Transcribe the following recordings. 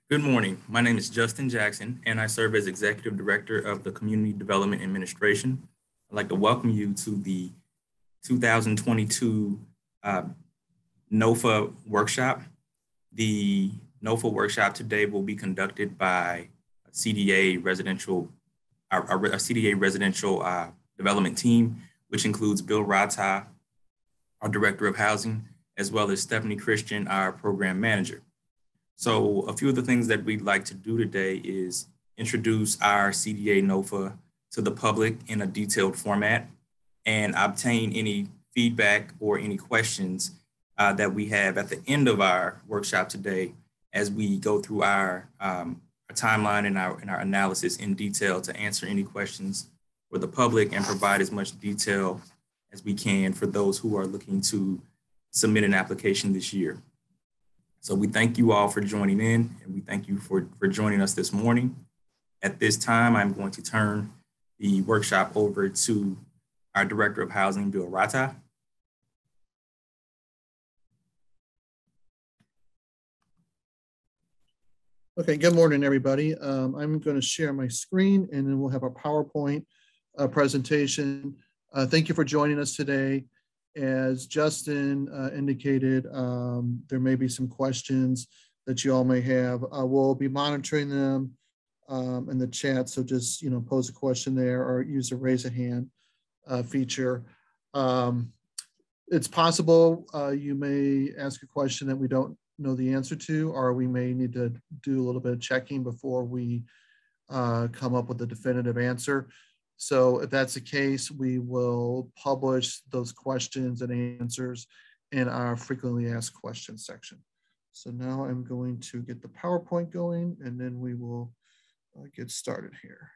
Good morning. My name is Justin Jackson, and I serve as Executive Director of the Community Development Administration. I'd like to welcome you to the 2022 NOFA Workshop. The NOFA Workshop today will be conducted by a CDA residential development team, which includes Bill Rata, our Director of Housing, as well as Stephanie Christian, our Program Manager. So a few of the things that we'd like to do today is introduce our CDA NOFA to the public in a detailed format and obtain any feedback or any questions that we have at the end of our workshop today as we go through our timeline and our analysis in detail to answer any questions for the public and provide as much detail as we can for those who are looking to submit an application this year. So we thank you all for joining in, and we thank you for joining us this morning. At this time, I'm going to turn the workshop over to our Director of Housing, Bill Rata. Okay, good morning, everybody. I'm going to share my screen, and then we'll have a PowerPoint presentation. Thank you for joining us today. As Justin indicated, there may be some questions that you all may have. We'll be monitoring them in the chat, so just pose a question there or use the raise a hand feature. It's possible you may ask a question that we don't know the answer to, or we may need to do a little bit of checking before we come up with a definitive answer. So if that's the case, we will publish those questions and answers in our frequently asked questions section. So now I'm going to get the PowerPoint going, and then we will get started here.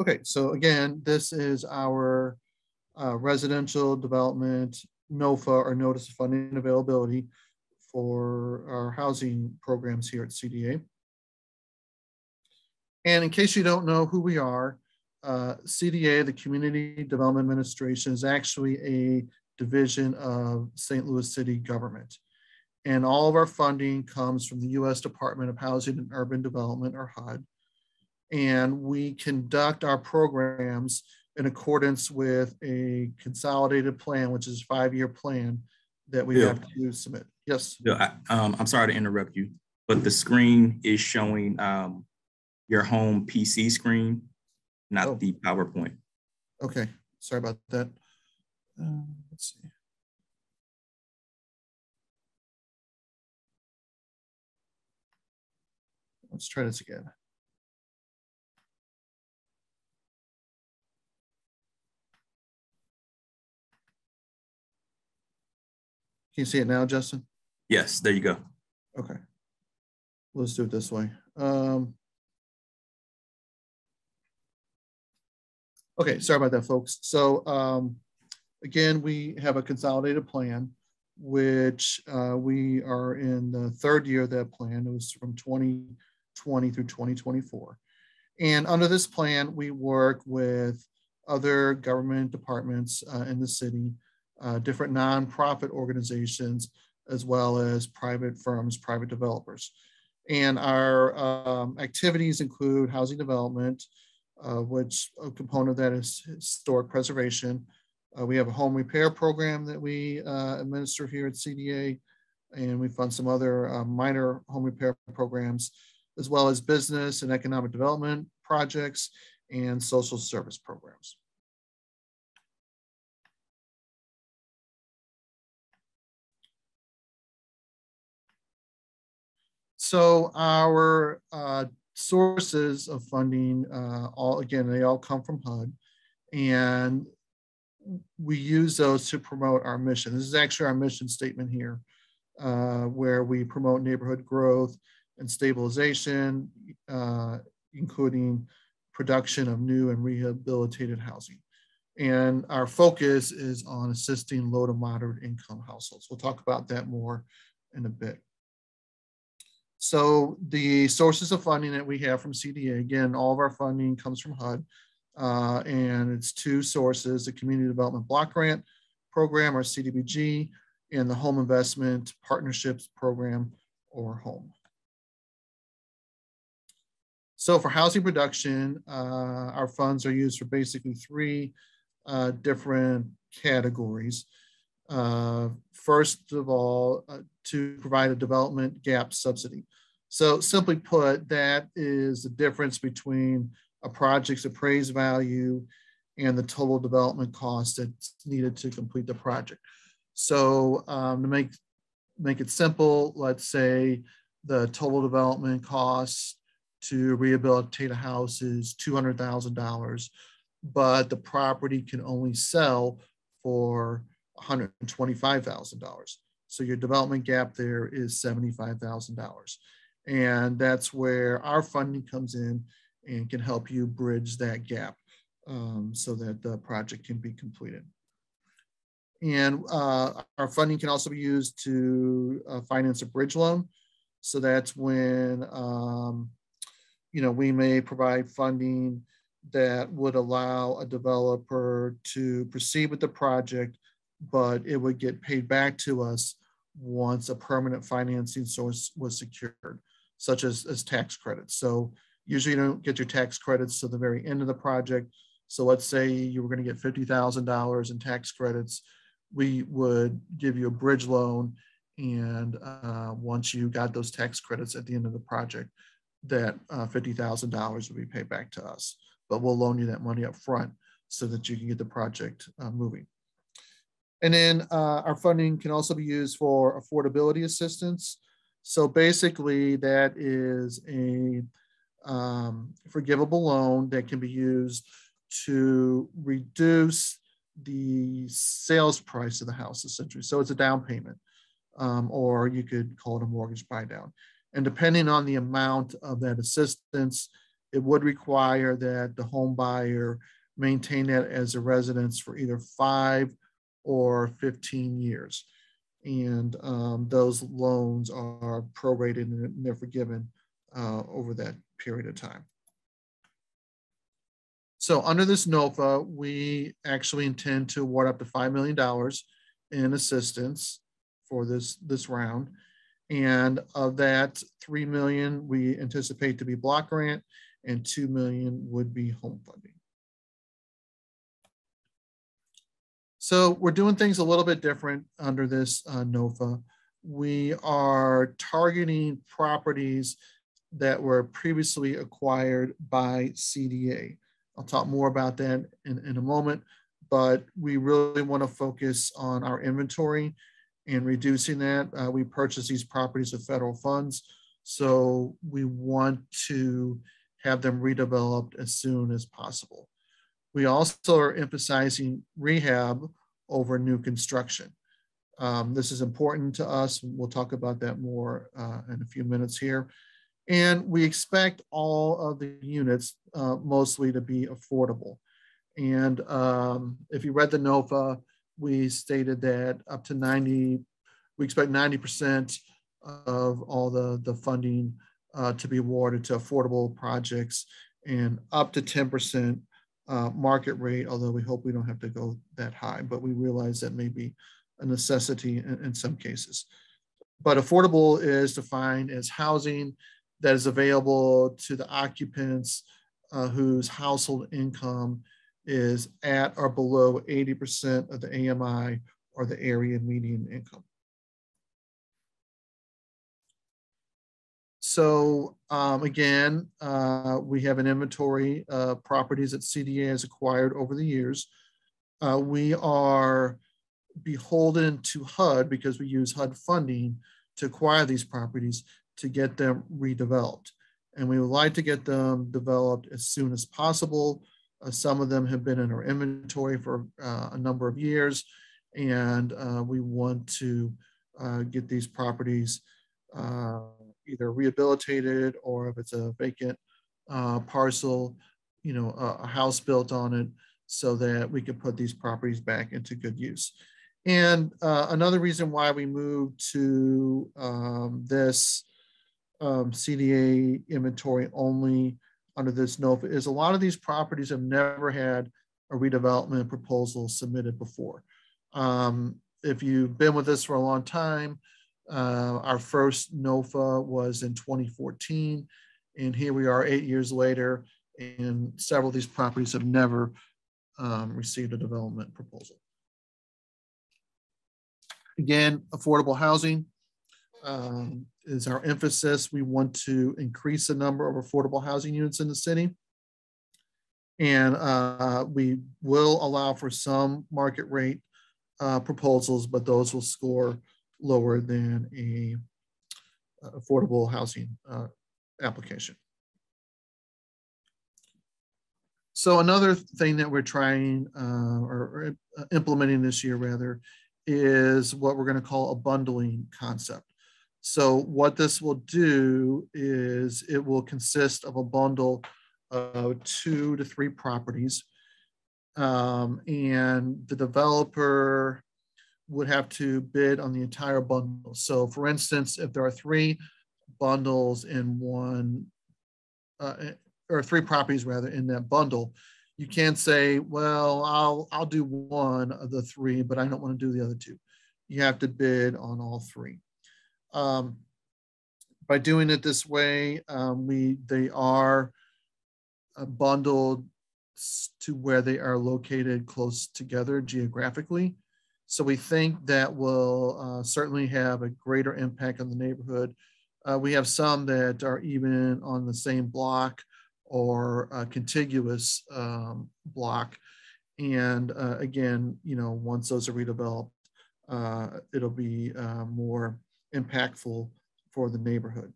Okay, so again, this is our residential development NOFA, or Notice of Funding Availability, for our housing programs here at CDA. And in case you don't know who we are, CDA, the Community Development Administration, is actually a division of St. Louis City government. And all of our funding comes from the U.S. Department of Housing and Urban Development, or HUD. And we conduct our programs in accordance with a consolidated plan, which is a 5-year plan that we have to submit. Yes. Bill, I'm sorry to interrupt you, but the screen is showing your home PC screen, not the PowerPoint. Okay, sorry about that. Let's see. Let's try this again. Can you see it now, Justin? Yes, there you go. Okay. Let's do it this way. Okay, sorry about that, folks. So again, we have a consolidated plan, which we are in the 3rd year of that plan. It was from 2020 through 2024. And under this plan, we work with other government departments in the city, different nonprofit organizations, as well as private firms, private developers. And our activities include housing development, which a component of that is historic preservation. We have a home repair program that we administer here at CDA, and we fund some other minor home repair programs, as well as business and economic development projects and social service programs. So our sources of funding, they all come from HUD, and we use those to promote our mission. This is actually our mission statement here, where we promote neighborhood growth and stabilization, including production of new and rehabilitated housing. And our focus is on assisting low to moderate income households. We'll talk about that more in a bit. So the sources of funding that we have from CDA, again, all of our funding comes from HUD, and it's two sources: the Community Development Block Grant Program, or CDBG, and the Home Investment Partnerships Program, or HOME. So for housing production, our funds are used for basically three different categories. First of all, to provide a development gap subsidy. So simply put, that is the difference between a project's appraised value and the total development cost that's needed to complete the project. So to make it simple, let's say the total development cost to rehabilitate a house is $200,000, but the property can only sell for $125,000. So your development gap there is $75,000. And that's where our funding comes in and can help you bridge that gap so that the project can be completed. And our funding can also be used to finance a bridge loan. So that's when we may provide funding that would allow a developer to proceed with the project, but it would get paid back to us once a permanent financing source was secured, such as tax credits. So usually you don't get your tax credits to the very end of the project. So let's say you were going to get $50,000 in tax credits. We would give you a bridge loan, and once you got those tax credits at the end of the project, that $50,000 will be paid back to us. But we'll loan you that money up front so that you can get the project moving. And then our funding can also be used for affordability assistance. So basically that is a forgivable loan that can be used to reduce the sales price of the house, essentially. So it's a down payment, or you could call it a mortgage buy down. And depending on the amount of that assistance, it would require that the home buyer maintain that as a residence for either 5 or 15 years. And those loans are prorated and they're forgiven over that period of time. So under this NOFA, we actually intend to award up to $5 million in assistance for this round. And of that, $3 million we anticipate to be block grant, and $2 million would be home funding. So we're doing things a little bit different under this NOFA. We are targeting properties that were previously acquired by CDA. I'll talk more about that in a moment, but we really want to focus on our inventory and reducing that. We purchase these properties with federal funds, so we want to have them redeveloped as soon as possible. We also are emphasizing rehab over new construction. This is important to us. We'll talk about that more in a few minutes here. And we expect all of the units mostly to be affordable. And if you read the NOFA, we stated that up to 90, we expect 90% of all the funding to be awarded to affordable projects, and up to 10% market rate, although we hope we don't have to go that high, but we realize that may be a necessity in some cases. But affordable is defined as housing that is available to the occupants whose household income is at or below 80% of the AMI or the area median income. So again, we have an inventory of properties that CDA has acquired over the years. We are beholden to HUD because we use HUD funding to acquire these properties to get them redeveloped. And we would like to get them developed as soon as possible. Some of them have been in our inventory for a number of years, and we want to get these properties either rehabilitated, or if it's a vacant parcel, a house built on it, so that we could put these properties back into good use. And another reason why we moved to this CDA inventory only under this NOFA is a lot of these properties have never had a redevelopment proposal submitted before. If you've been with us for a long time, our first NOFA was in 2014, and here we are 8 years later, and several of these properties have never received a development proposal. Again, affordable housing is our emphasis. We want to increase the number of affordable housing units in the city. And we will allow for some market rate proposals, but those will score lower than a affordable housing application. So another thing that we're trying or implementing this year rather is what we're going to call a bundling concept. So what this will do is it will consist of a bundle of 2 to 3 properties, and the developer would have to bid on the entire bundle. So for instance, if there are 3 bundles in one, or 3 properties rather in that bundle, you can't say, well, I'll do one of the 3, but I don't want to do the other 2. You have to bid on all 3. By doing it this way, they are bundled to where they are located close together geographically. So we think that will certainly have a greater impact on the neighborhood. We have some that are even on the same block or a contiguous block. And again, once those are redeveloped, it'll be more impactful for the neighborhood.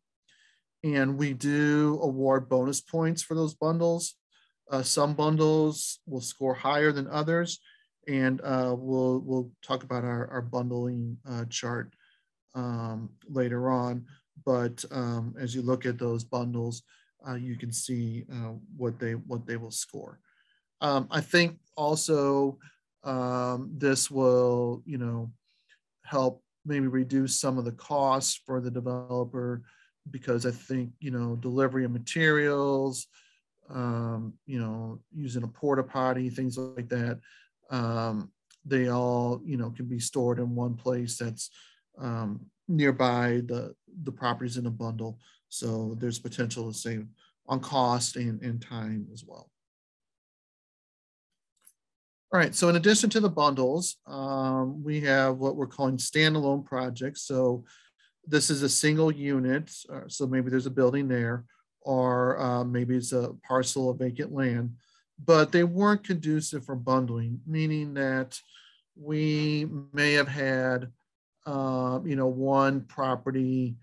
And we do award bonus points for those bundles. Some bundles will score higher than others. And we'll talk about our bundling chart later on. But as you look at those bundles, you can see what they will score. I think also this will, help maybe reduce some of the costs for the developer, because I think, delivery of materials, using a porta potty, things like that, they all, can be stored in one place that's nearby the properties in a bundle. So there's potential to save on cost and time as well. All right, so in addition to the bundles, we have what we're calling standalone projects. So this is a single unit, so maybe there's a building there, or maybe it's a parcel of vacant land, but they weren't conducive for bundling, meaning that we may have had, one property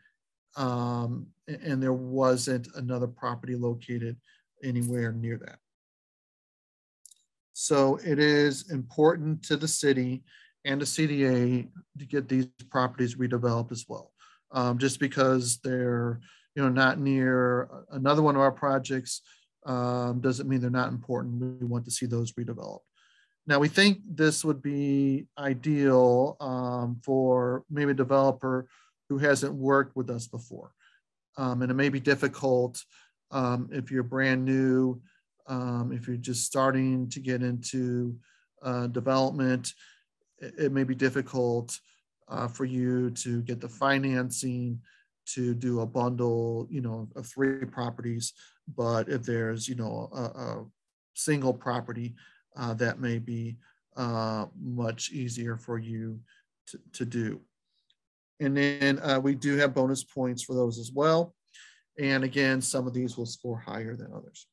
and there wasn't another property located anywhere near that. So it is important to the city and the CDA to get these properties redeveloped as well. Just because they're not near another one of our projects doesn't mean they're not important. We want to see those redeveloped. Now we think this would be ideal for maybe a developer who hasn't worked with us before. And it may be difficult if you're brand new, if you're just starting to get into development. It may be difficult for you to get the financing to do a bundle, of 3 properties. But if there's, a single property, that may be much easier for you to do. And then we do have bonus points for those as well. And again, some of these will score higher than others.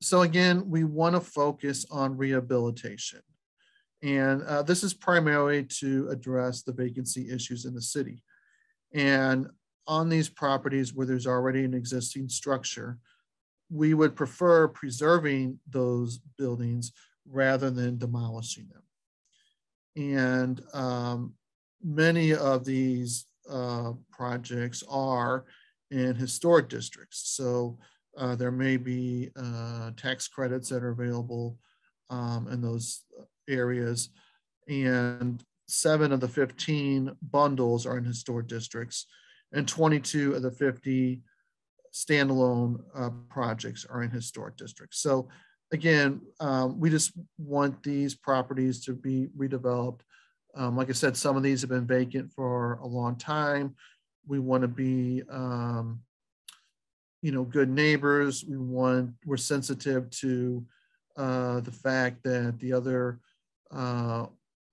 So again, we want to focus on rehabilitation. And this is primarily to address the vacancy issues in the city. And on these properties where there's already an existing structure, we would prefer preserving those buildings rather than demolishing them. And many of these projects are in historic districts. So There may be tax credits that are available in those areas. And 7 of the 15 bundles are in historic districts, and 22 of the 50 standalone projects are in historic districts. So again, we just want these properties to be redeveloped. Like I said, some of these have been vacant for a long time. We want to be, good neighbors. We're sensitive to the fact that the other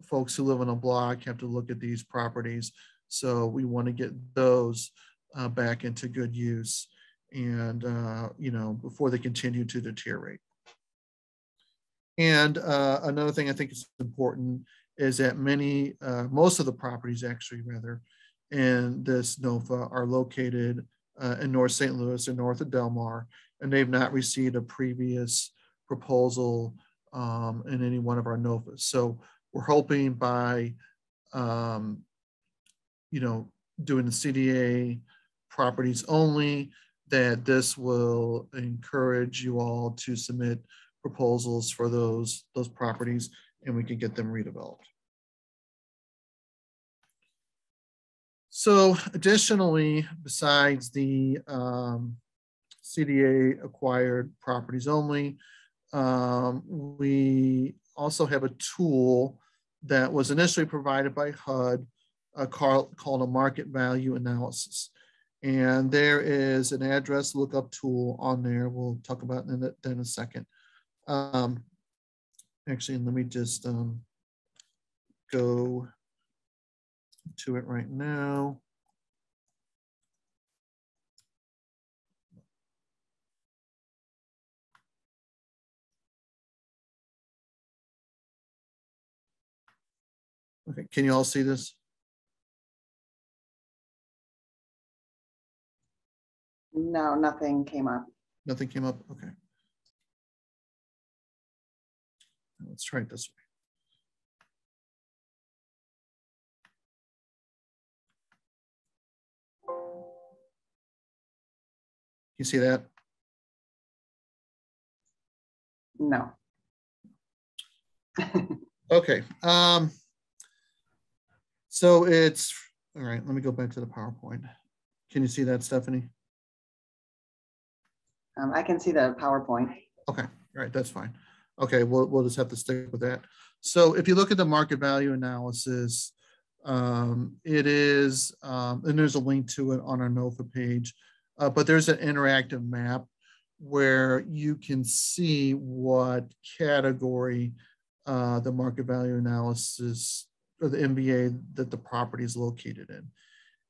folks who live on a block have to look at these properties. So we want to get those back into good use, and before they continue to deteriorate. And another thing I think is important is that most of the properties actually rather in this NOFA are located in North St. Louis and north of Del Mar, and they've not received a previous proposal in any one of our NOFAs. So we're hoping by, doing the CDA properties only, that this will encourage you all to submit proposals for those properties, and we can get them redeveloped. So additionally, besides the CDA acquired properties only, we also have a tool that was initially provided by HUD called a market value analysis. And there is an address lookup tool on there. We'll talk about that in a second. Actually, let me just go to it right now. Okay, can you all see this? No, nothing came up. Nothing came up, okay. Let's try it this way. You see that? No. Okay. So it's, all right, let me go back to the PowerPoint. Can you see that, Stephanie? I can see the PowerPoint. Okay, all right, that's fine. Okay, we'll just have to stick with that. So if you look at the market value analysis, it is, and there's a link to it on our NOFA page, but there's an interactive map where you can see what category the market value analysis or the MVA that the property is located in.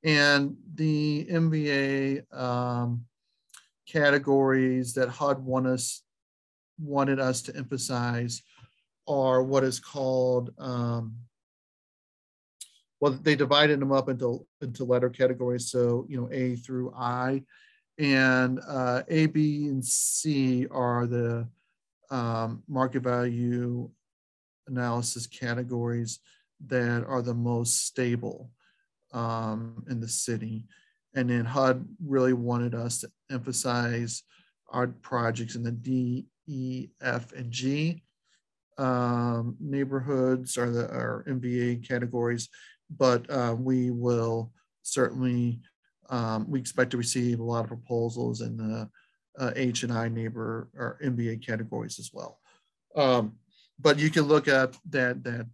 And the MVA categories that HUD wanted us to emphasize are what is called, well, they divided them up into letter categories. So, A through I, and A, B, and C are the market value analysis categories that are the most stable in the city. And then HUD really wanted us to emphasize our projects in the D, E, F, and G neighborhoods are our MVA categories, but we will certainly, we expect to receive a lot of proposals in the H and I neighbor or MVA categories as well. But you can look at that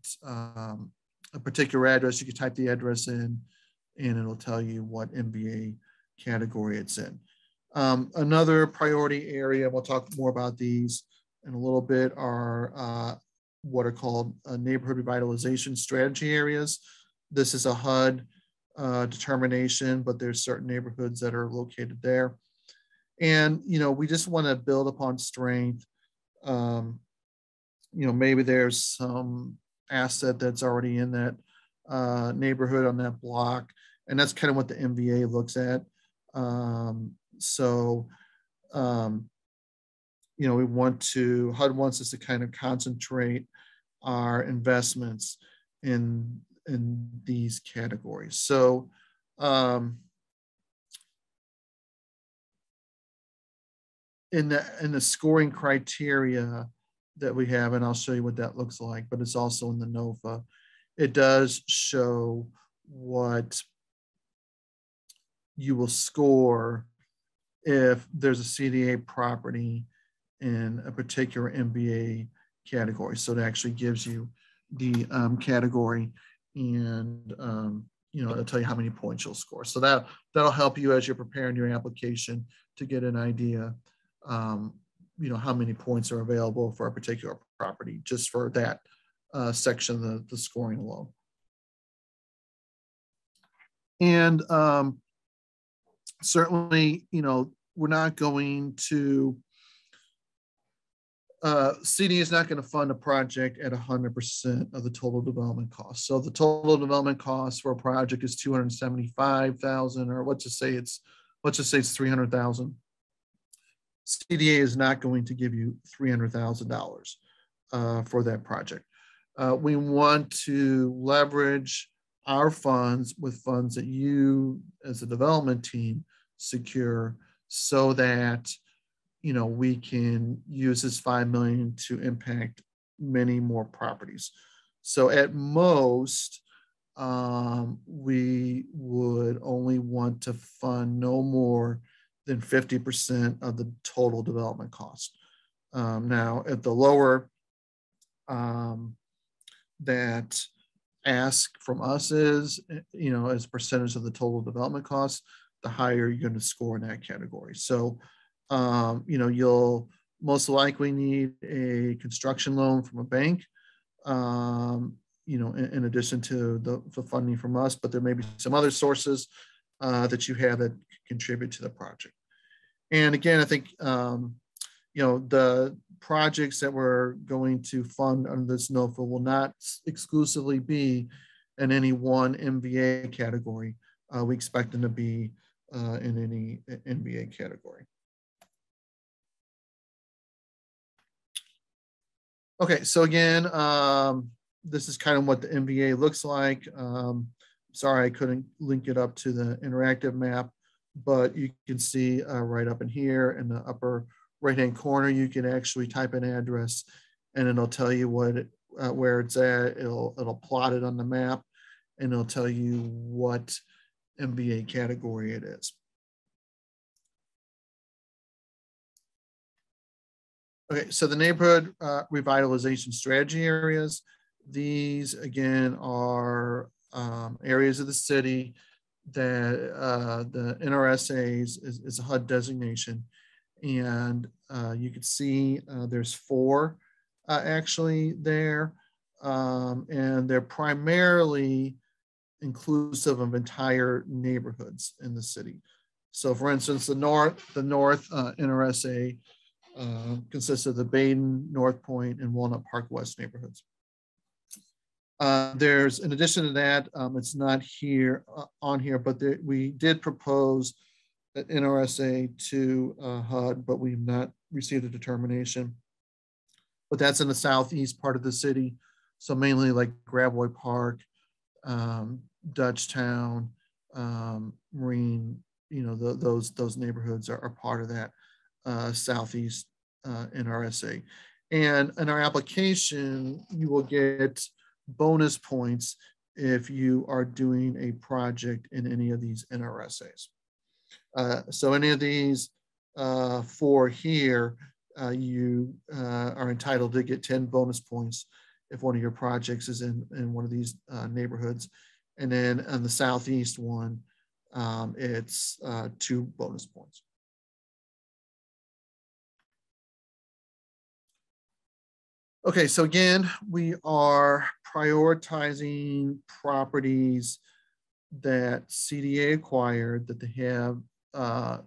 a particular address. You can type the address in, and it'll tell you what MVA category it's in. Another priority area, we'll talk more about these in a little bit, are what are called neighborhood revitalization strategy areas. This is a HUD determination, but there's certain neighborhoods that are located there. And, we just want to build upon strength. Maybe there's some asset that's already in that neighborhood on that block. And that's kind of what the MVA looks at. HUD wants us to kind of concentrate our investments in these categories. So, in the scoring criteria that we have, and I'll show you what that looks like, but it's also in the NOFA. It does show what you will score if there's a CDA property in a particular MBA category. So it actually gives you the category, and it'll tell you how many points you'll score. So that'll help you as you're preparing your application to get an idea, how many points are available for a particular property, just for that section of the scoring alone. And certainly, we're not going to, CD is not going to fund a project at 100% of the total development cost. So the total development cost for a project is $275,000, or let's just say it's $300,000. CDA is not going to give you $300,000 for that project. We want to leverage our funds with funds that you as a development team secure, so that we can use this $5 million to impact many more properties. So at most, we would only want to fund no more than 50% of the total development cost. Now, at the lower that ask from us is, as a percentage of the total development cost, the higher you're going to score in that category. So, you'll most likely need a construction loan from a bank, in addition to the funding from us, but there may be some other sources that you have that contribute to the project. And again, I think, the projects that we're going to fund under this NOFA will not exclusively be in any one MBA category. We expect them to be in any MBA category. Okay, so again, this is kind of what the MBA looks like. Sorry, I couldn't link it up to the interactive map, but you can see right up in here in the upper right-hand corner, you can actually type an address and it'll tell you where it's at. It'll plot it on the map, and it'll tell you what MBA category it is. Okay, so the neighborhood revitalization strategy areas, these again are areas of the city that the NRSA's is a HUD designation. And you can see there's 4 actually there, and they're primarily inclusive of entire neighborhoods in the city. So for instance, the North NRSA consists of the Baden, North Point, and Walnut Park West neighborhoods. There's, in addition to that, it's not here on here, but we did propose that NRSA to HUD, but we've not received a determination. But that's in the southeast part of the city, so mainly like Gravois Park, Dutchtown, Marine. Those neighborhoods are part of that southeast NRSA. And in our application, you will get bonus points if you are doing a project in any of these NRSAs. So any of these 4 here, you are entitled to get 10 bonus points if one of your projects is in one of these neighborhoods. And then on the southeast one, it's 2 bonus points. Okay, so again, we are prioritizing properties that CDA acquired, that they have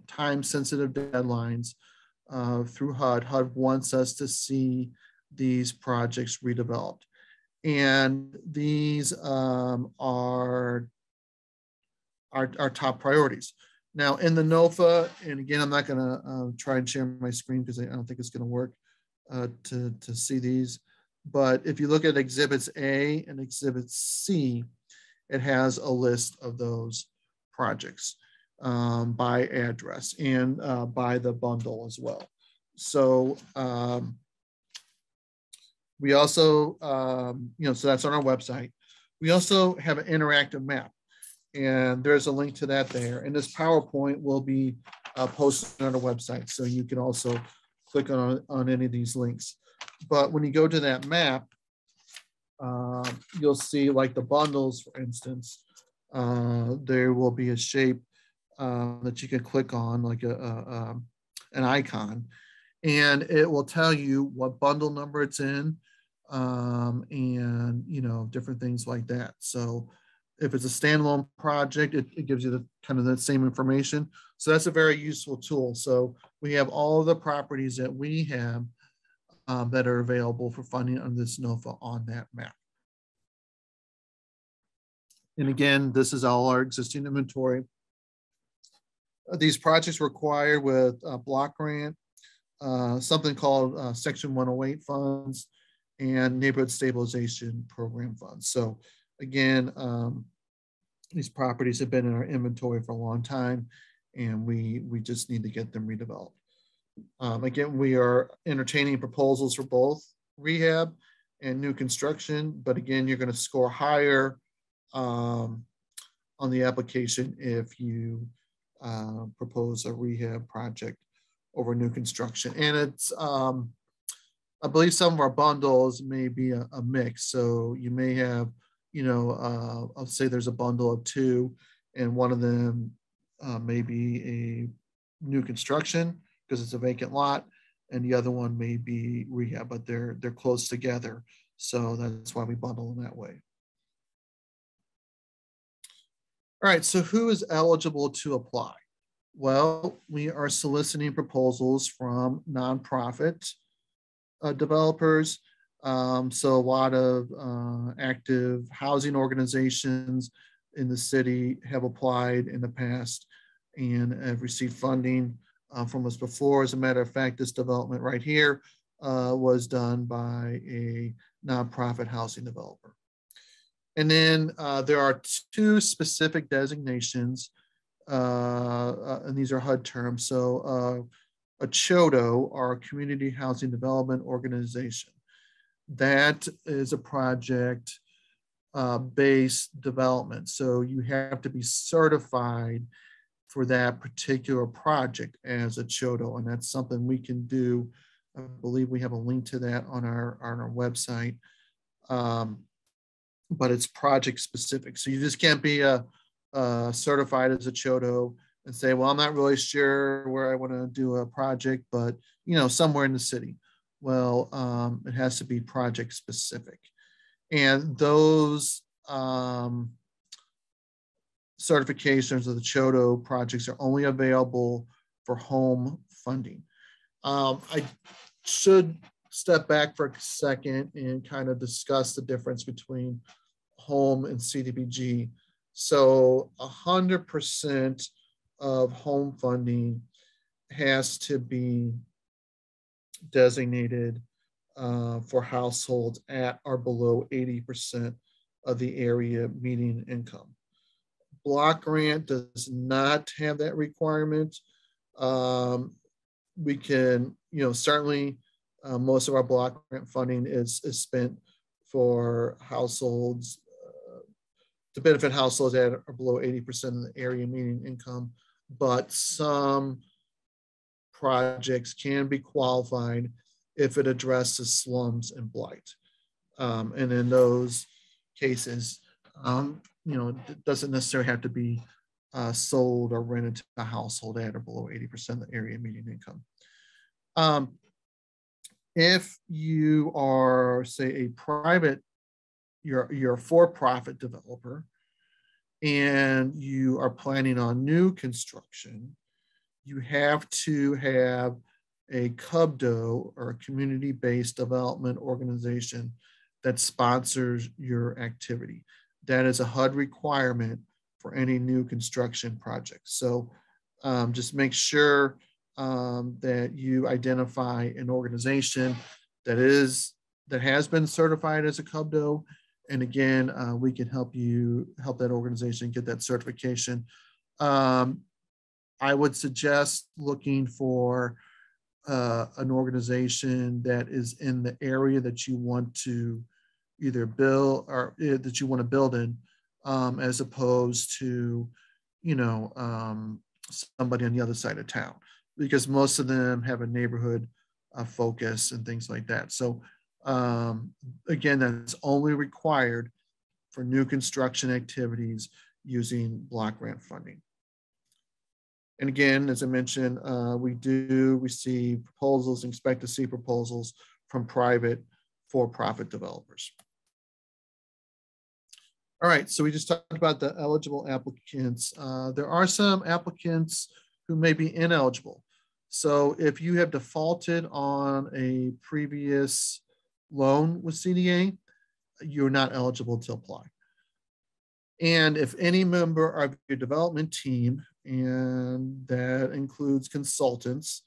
time-sensitive deadlines through HUD. HUD wants us to see these projects redeveloped. And these are our top priorities. Now in the NOFA, and again, I'm not gonna try and share my screen because I don't think it's gonna work to see these. But if you look at Exhibits A and Exhibit C, it has a list of those projects by address and by the bundle as well. So we also, so that's on our website. We also have an interactive map, and there's a link to that there. And this PowerPoint will be posted on our website, so you can also click on any of these links. But when you go to that map, you'll see like the bundles, for instance, there will be a shape that you can click on, like an icon, and it will tell you what bundle number it's in, and different things like that. So if it's a standalone project, it gives you the kind of the same information. So that's a very useful tool. So we have all of the properties that we have that are available for funding under this NOFA on that map. And again, this is all our existing inventory. These projects require with block grant, something called Section 108 funds, and neighborhood stabilization program funds. So again, these properties have been in our inventory for a long time, and we just need to get them redeveloped. Again, we are entertaining proposals for both rehab and new construction, but again, you're going to score higher on the application if you propose a rehab project over new construction. And it's, I believe some of our bundles may be a mix. So you may have, I'll say there's a bundle of two, and one of them may be a new construction because it's a vacant lot, and the other one may be rehab, but they're close together. So that's why we bundle them that way. All right, so who is eligible to apply? Well, we are soliciting proposals from nonprofit developers. So a lot of active housing organizations in the city have applied in the past and have received funding from us before. As a matter of fact, this development right here was done by a nonprofit housing developer. And then there are two specific designations, and these are HUD terms. So a CHODO, or Community Housing Development Organization. That is a project based development. So you have to be certified for that particular project as a CHODO, and that's something we can do. I believe we have a link to that on our website. But it's project specific. So you just can't be certified as a CHODO and say, well, I'm not really sure where I want to do a project, but somewhere in the city. Well, it has to be project specific. And those certifications of the CHODO projects are only available for home funding. I should step back for a second and kind of discuss the difference between home and CDBG. So 100% of home funding has to be designated for households at or below 80% of the area median income. Block grant does not have that requirement. We can, certainly most of our block grant funding is spent for households, to benefit households at or below 80% of the area median income, but some projects can be qualified if it addresses slums and blight. And in those cases, it doesn't necessarily have to be sold or rented to a household at or below 80% of the area median income. If you are, say, a private, you're a for-profit developer, and you are planning on new construction, you have to have a CUBDO, or a community-based development organization, that sponsors your activity. That is a HUD requirement for any new construction project. So just make sure that you identify an organization that has been certified as a CUBDO. And again, we can help that organization get that certification. I would suggest looking for an organization that is in the area that you want to either build or that you want to build in, as opposed to, somebody on the other side of town, because most of them have a neighborhood focus and things like that. So again, that's only required for new construction activities using block grant funding. And again, as I mentioned, we do receive proposals, expect to see proposals from private for-profit developers. All right, so we just talked about the eligible applicants. There are some applicants who may be ineligible. So if you have defaulted on a previous loan with CDA, you're not eligible to apply. And if any member of your development team, and that includes consultants,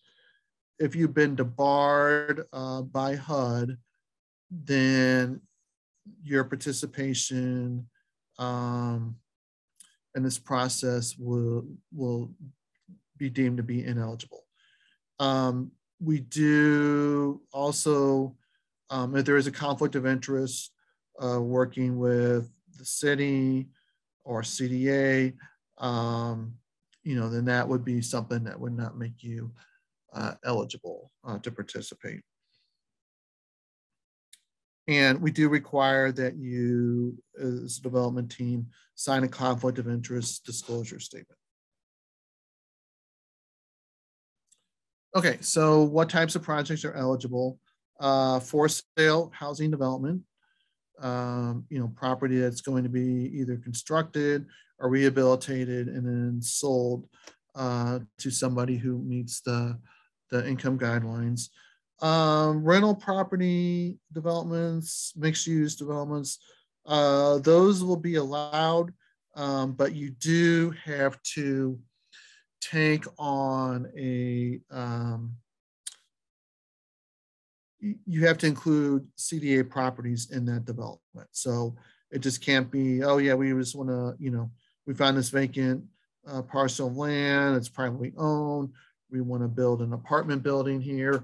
if you've been debarred by HUD, then your participation in this process will be deemed to be ineligible. We do also, if there is a conflict of interest working with the city or CDA, then that would be something that would not make you eligible to participate. And we do require that you, as a development team, sign a conflict of interest disclosure statement. Okay, so what types of projects are eligible? For sale housing development, property that's going to be either constructed or rehabilitated and then sold to somebody who meets the income guidelines. Rental property developments, mixed use developments, those will be allowed, but you do have to take on you have to include CDA properties in that development. So it just can't be, oh yeah, we just want to, we found this vacant parcel of land, it's privately owned, we want to build an apartment building here,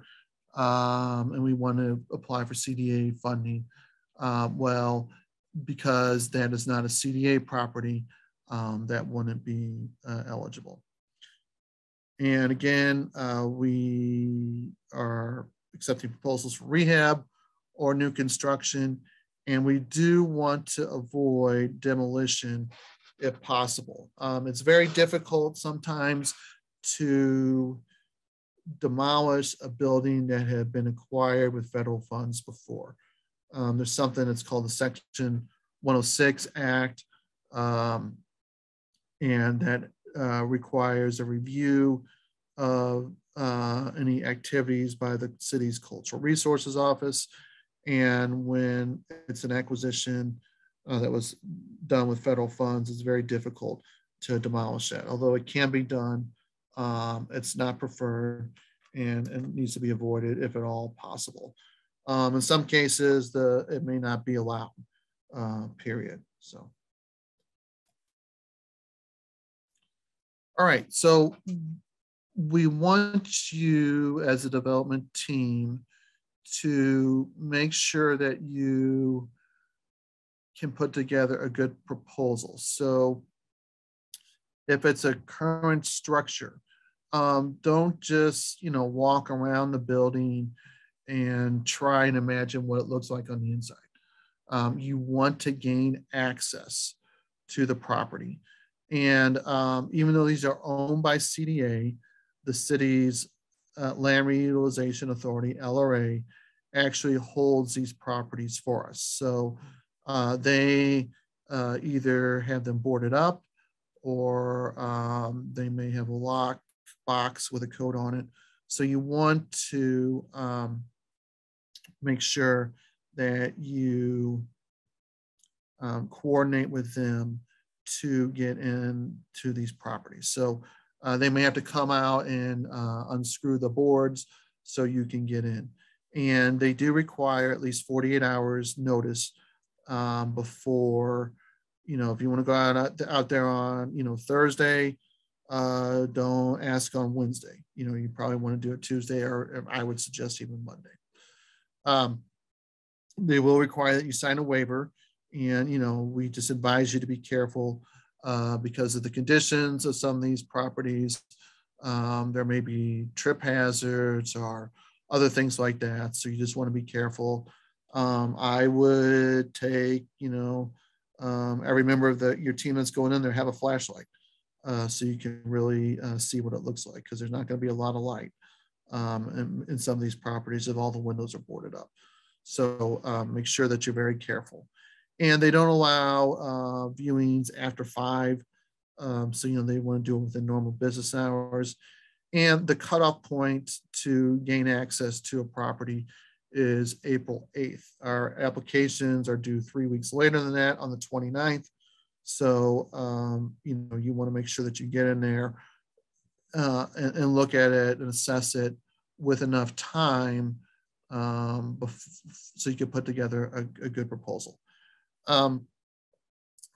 and we want to apply for CDA funding. Well, because that is not a CDA property, that wouldn't be eligible. And again, we are accepting proposals for rehab or new construction, and we do want to avoid demolition if possible. It's very difficult sometimes to demolish a building that had been acquired with federal funds before. There's something that's called the Section 106 Act, and that requires a review of any activities by the city's Cultural Resources Office. And when it's an acquisition that was done with federal funds, it's very difficult to demolish that. Although it can be done, it's not preferred and it needs to be avoided if at all possible. In some cases, it may not be allowed, period. So. All right, so we want you as a development team to make sure that you can put together a good proposal. So if it's a current structure, don't just walk around the building and try and imagine what it looks like on the inside. You want to gain access to the property. And even though these are owned by CDA, the city's Land Reutilization Authority, LRA, actually holds these properties for us. So they either have them boarded up or they may have a lock box with a code on it. So you want to make sure that you coordinate with them to get into these properties. So they may have to come out and unscrew the boards so you can get in. And they do require at least 48 hours notice before, if you want to go out there on, Thursday, don't ask on Wednesday. You probably want to do it Tuesday, or I would suggest even Monday. They will require that you sign a waiver, and we just advise you to be careful because of the conditions of some of these properties. There may be trip hazards or other things like that, so you just want to be careful. I would take, every member of your team that's going in there have a flashlight, so you can really see what it looks like, because there's not going to be a lot of light in some of these properties if all the windows are boarded up. So make sure that you're very careful. And they don't allow viewings after 5. So, they want to do it within normal business hours. And the cutoff point to gain access to a property is April 8th. Our applications are due 3 weeks later than that, on the 29th. So, you want to make sure that you get in there and look at it and assess it with enough time so you can put together a good proposal.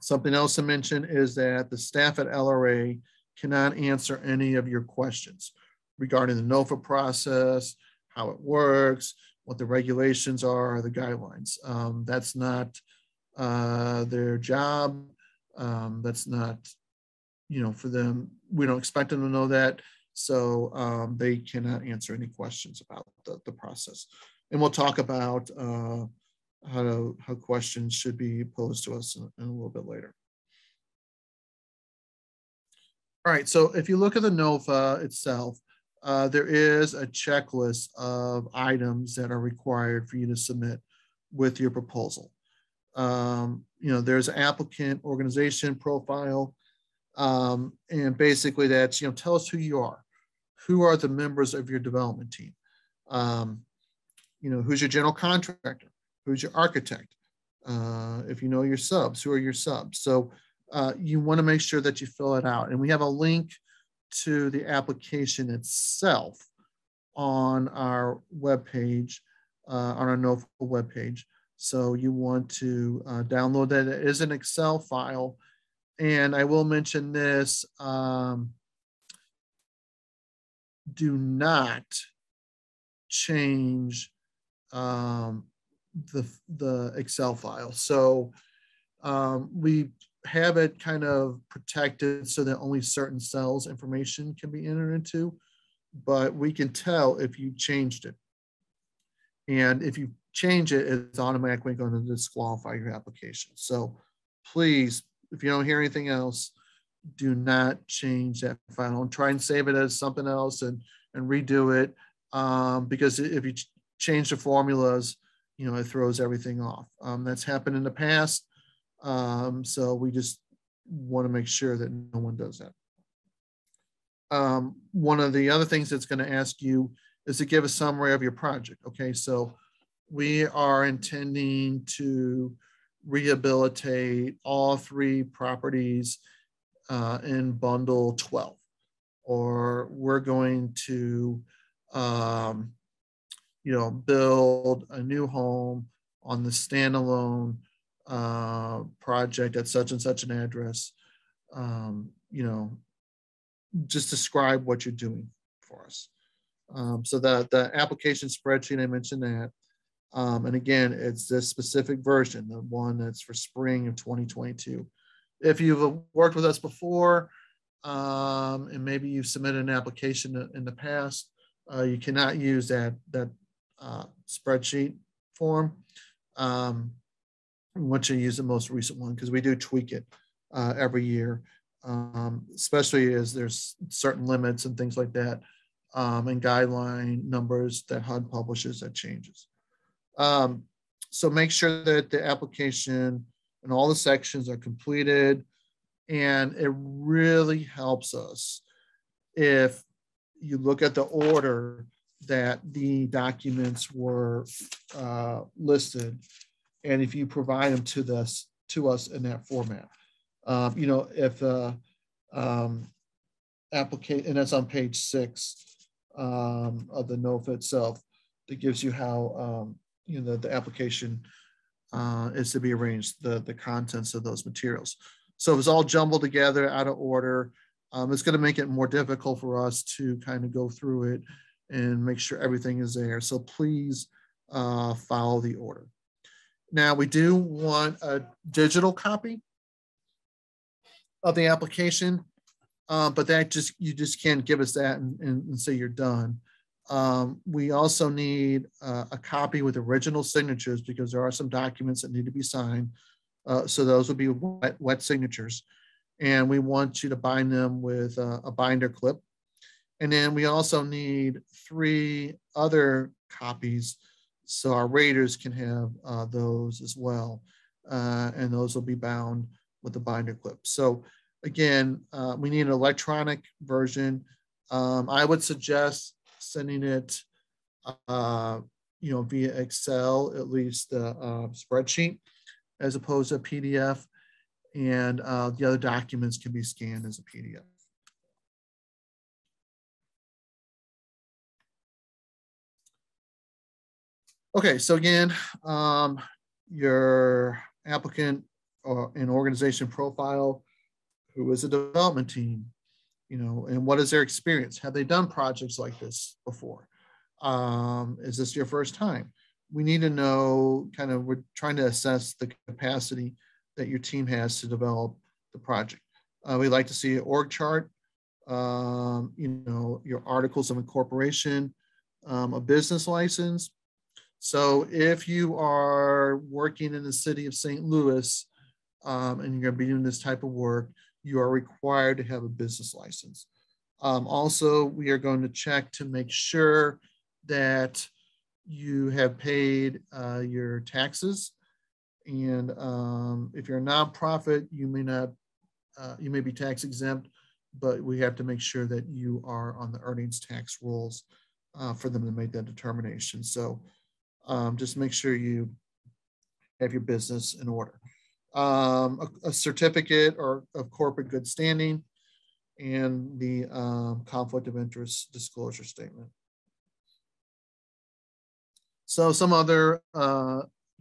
Something else to mention is that the staff at LRA cannot answer any of your questions regarding the NOFA process, how it works, what the regulations are, the guidelines. That's not their job. That's not, for them. We don't expect them to know that. So they cannot answer any questions about the process. And we'll talk about how questions should be posed to us in a little bit later. All right, so if you look at the NOFA itself, there is a checklist of items that are required for you to submit with your proposal. There's an applicant organization profile, and basically that's, tell us who you are. Who are the members of your development team? Who's your general contractor? Who's your architect? If you know your subs, who are your subs? So you want to make sure that you fill it out. And we have a link to the application itself on our webpage, on our NOFA webpage. So you want to download that. It is an Excel file. And I will mention this, do not change the Excel file. So we have it kind of protected so that only certain cells information can be entered into, but we can tell if you changed it. And if you change it, it's automatically going to disqualify your application. So please, if you don't hear anything else, do not change that file. Don't try and save it as something else and redo it, because if you change the formulas, it throws everything off. That's happened in the past. So we just want to make sure that no one does that. One of the other things that's going to ask you is to give a summary of your project. Okay, so we are intending to rehabilitate all 3 properties in bundle 12, or we're going to build a new home on the standalone project at such and such an address. Just describe what you're doing for us. So the application spreadsheet, I mentioned that. And again, it's this specific version, the one that's for spring of 2022. If you've worked with us before, and maybe you've submitted an application in the past, you cannot use that spreadsheet form. Once you use the most recent one, because we do tweak it every year, especially as there's certain limits and things like that, and guideline numbers that HUD publishes that changes. So make sure that the application and all the sections are completed, and it really helps us if you look at the order that the documents were listed, and if you provide them to us in that format. If applicant, and that's on page 6 of the NOFA itself, that gives you how the application is to be arranged, the contents of those materials. So if it's all jumbled together out of order, It's going to make it more difficult for us to kind of go through it and make sure everything is there. So please follow the order. Now, we do want a digital copy of the application, but that you just can't give us that and say you're done. We also need a copy with original signatures because there are some documents that need to be signed. So those would be wet signatures. And we want you to bind them with a binder clip. And then we also need 3 other copies so our raters can have those as well. And those will be bound with the binder clip. So again, we need an electronic version. I would suggest sending it via Excel, at least a spreadsheet, as opposed to a PDF. And the other documents can be scanned as a PDF. Okay, so again, your applicant or an organization profile, who is a development team, and what is their experience? Have they done projects like this before? Is this your first time? We need to know we're trying to assess the capacity that your team has to develop the project. We'd like to see an org chart, your articles of incorporation, a business license. So if you are working in the city of St. Louis and you're going to be doing this type of work, you are required to have a business license. Also, we are going to check to make sure that you have paid your taxes. And if you're a nonprofit, you may be tax exempt, but we have to make sure that you are on the earnings tax rolls for them to make that determination. So just make sure you have your business in order. A certificate of corporate good standing, and the conflict of interest disclosure statement. So some other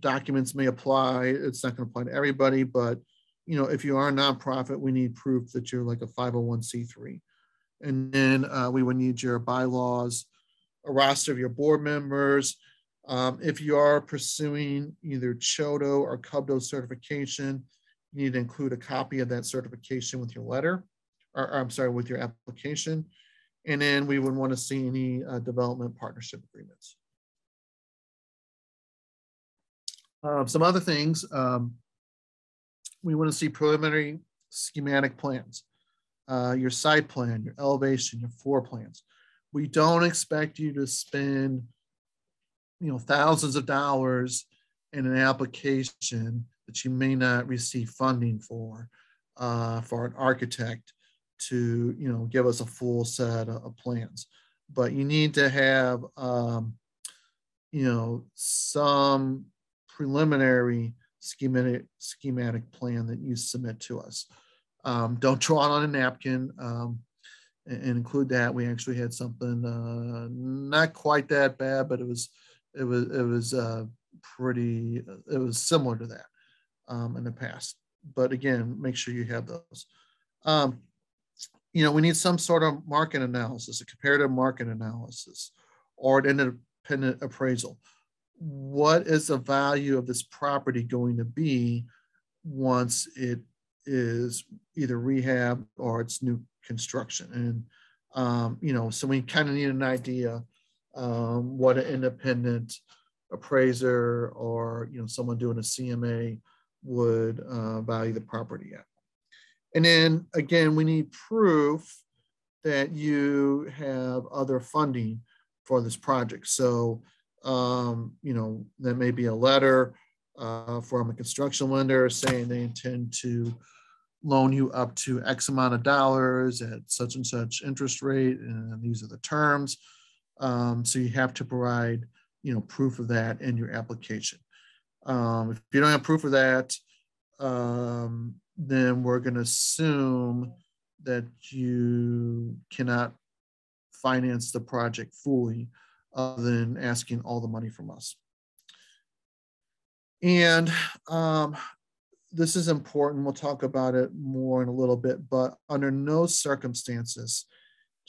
documents may apply. It's not going to apply to everybody, but if you are a nonprofit, we need proof that you're like a 501c3. And then we would need your bylaws, a roster of your board members. If you are pursuing either CHODO or CUBDO certification, you need to include a copy of that certification with your letter, with your application. And then we would want to see any development partnership agreements. Some other things, we want to see preliminary schematic plans, your site plan, your elevation, your floor plans. We don't expect you to spend thousands of dollars in an application that you may not receive funding for an architect to give us a full set of plans. But you need to have some preliminary schematic plan that you submit to us. Don't draw it on a napkin and include that. We actually had something not quite that bad, but it was similar to that in the past. But again, make sure you have those. We need some sort of market analysis, a comparative market analysis, or an independent appraisal. What is the value of this property going to be once it is either rehab or it's new construction? And so we kind of need an idea what an independent appraiser or someone doing a CMA would value the property at. And then again, we need proof that you have other funding for this project. So there may be a letter from a construction lender saying they intend to loan you up to X amount of dollars at such and such interest rate, and these are the terms. So you have to provide, proof of that in your application. If you don't have proof of that, then we're going to assume that you cannot finance the project fully, other than asking all the money from us. And this is important. We'll talk about it more in a little bit, but under no circumstances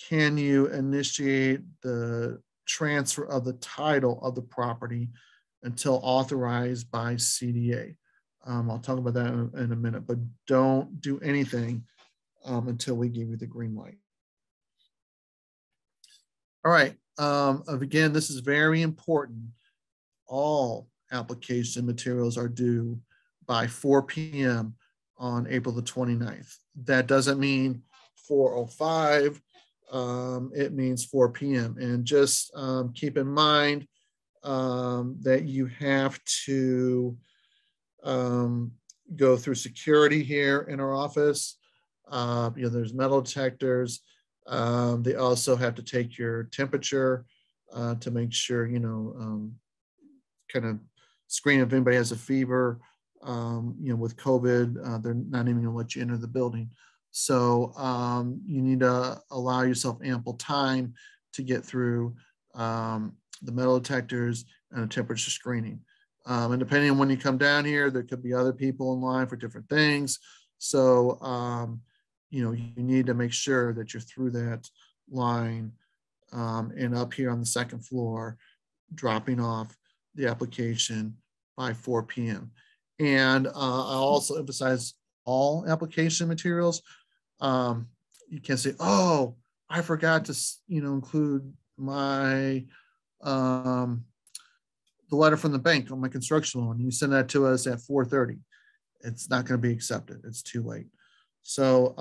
can you initiate the transfer of the title of the property until authorized by CDA. I'll talk about that in a minute, but don't do anything until we give you the green light. All right, again, this is very important. All application materials are due by 4 p.m. on April the 29th. That doesn't mean 4:05, it means 4 p.m. And just keep in mind that you have to go through security here in our office. There's metal detectors. They also have to take your temperature to make sure, kind of screen if anybody has a fever. With COVID, they're not even gonna let you enter the building. So you need to allow yourself ample time to get through the metal detectors and a temperature screening. And depending on when you come down here, there could be other people in line for different things. So, you need to make sure that you're through that line and up here on the second floor, dropping off the application by 4 p.m. And I'll also emphasize all application materials. You can't say, oh, I forgot to, include my, the letter from the bank on my construction loan. You send that to us at 4:30. It's not going to be accepted. It's too late. So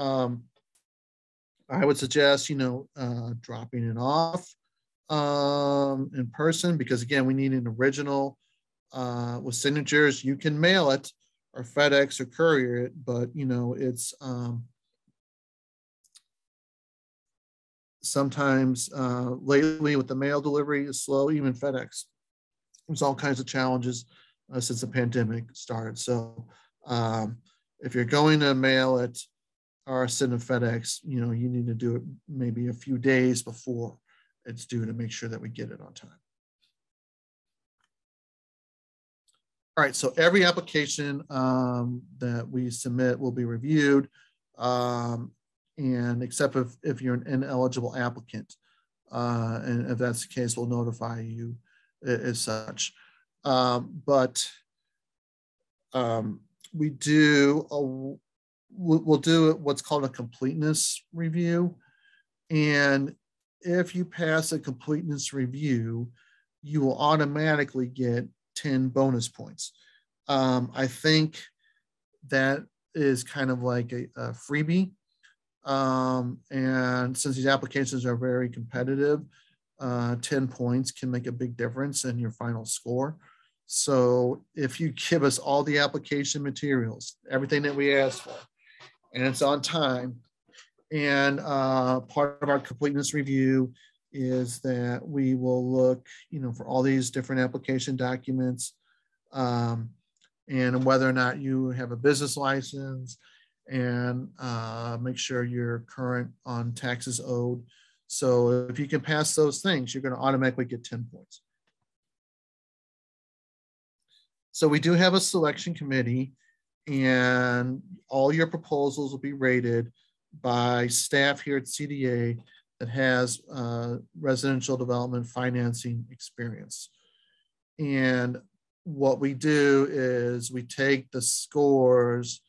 I would suggest, dropping it off in person, because again, we need an original with signatures. You can mail it or FedEx or courier it, but it's sometimes lately with the mail delivery is slow, even FedEx. There's all kinds of challenges since the pandemic started. So if you're going to mail it or send a FedEx, you need to do it maybe a few days before it's due to make sure that we get it on time. All right, so every application that we submit will be reviewed, and except if you're an ineligible applicant. And if that's the case, we'll notify you as such. But we'll do what's called a completeness review. And if you pass a completeness review, you will automatically get 10 bonus points. I think that is kind of like a freebie. And since these applications are very competitive, 10 points can make a big difference in your final score. So if you give us all the application materials, everything that we asked for, and it's on time, and part of our completeness review is that we will look, for all these different application documents, and whether or not you have a business license, and make sure you're current on taxes owed. So if you can pass those things, you're going to automatically get 10 points. So we do have a selection committee, and all your proposals will be rated by staff here at CDA that has residential development financing experience. And what we do is we take the scores,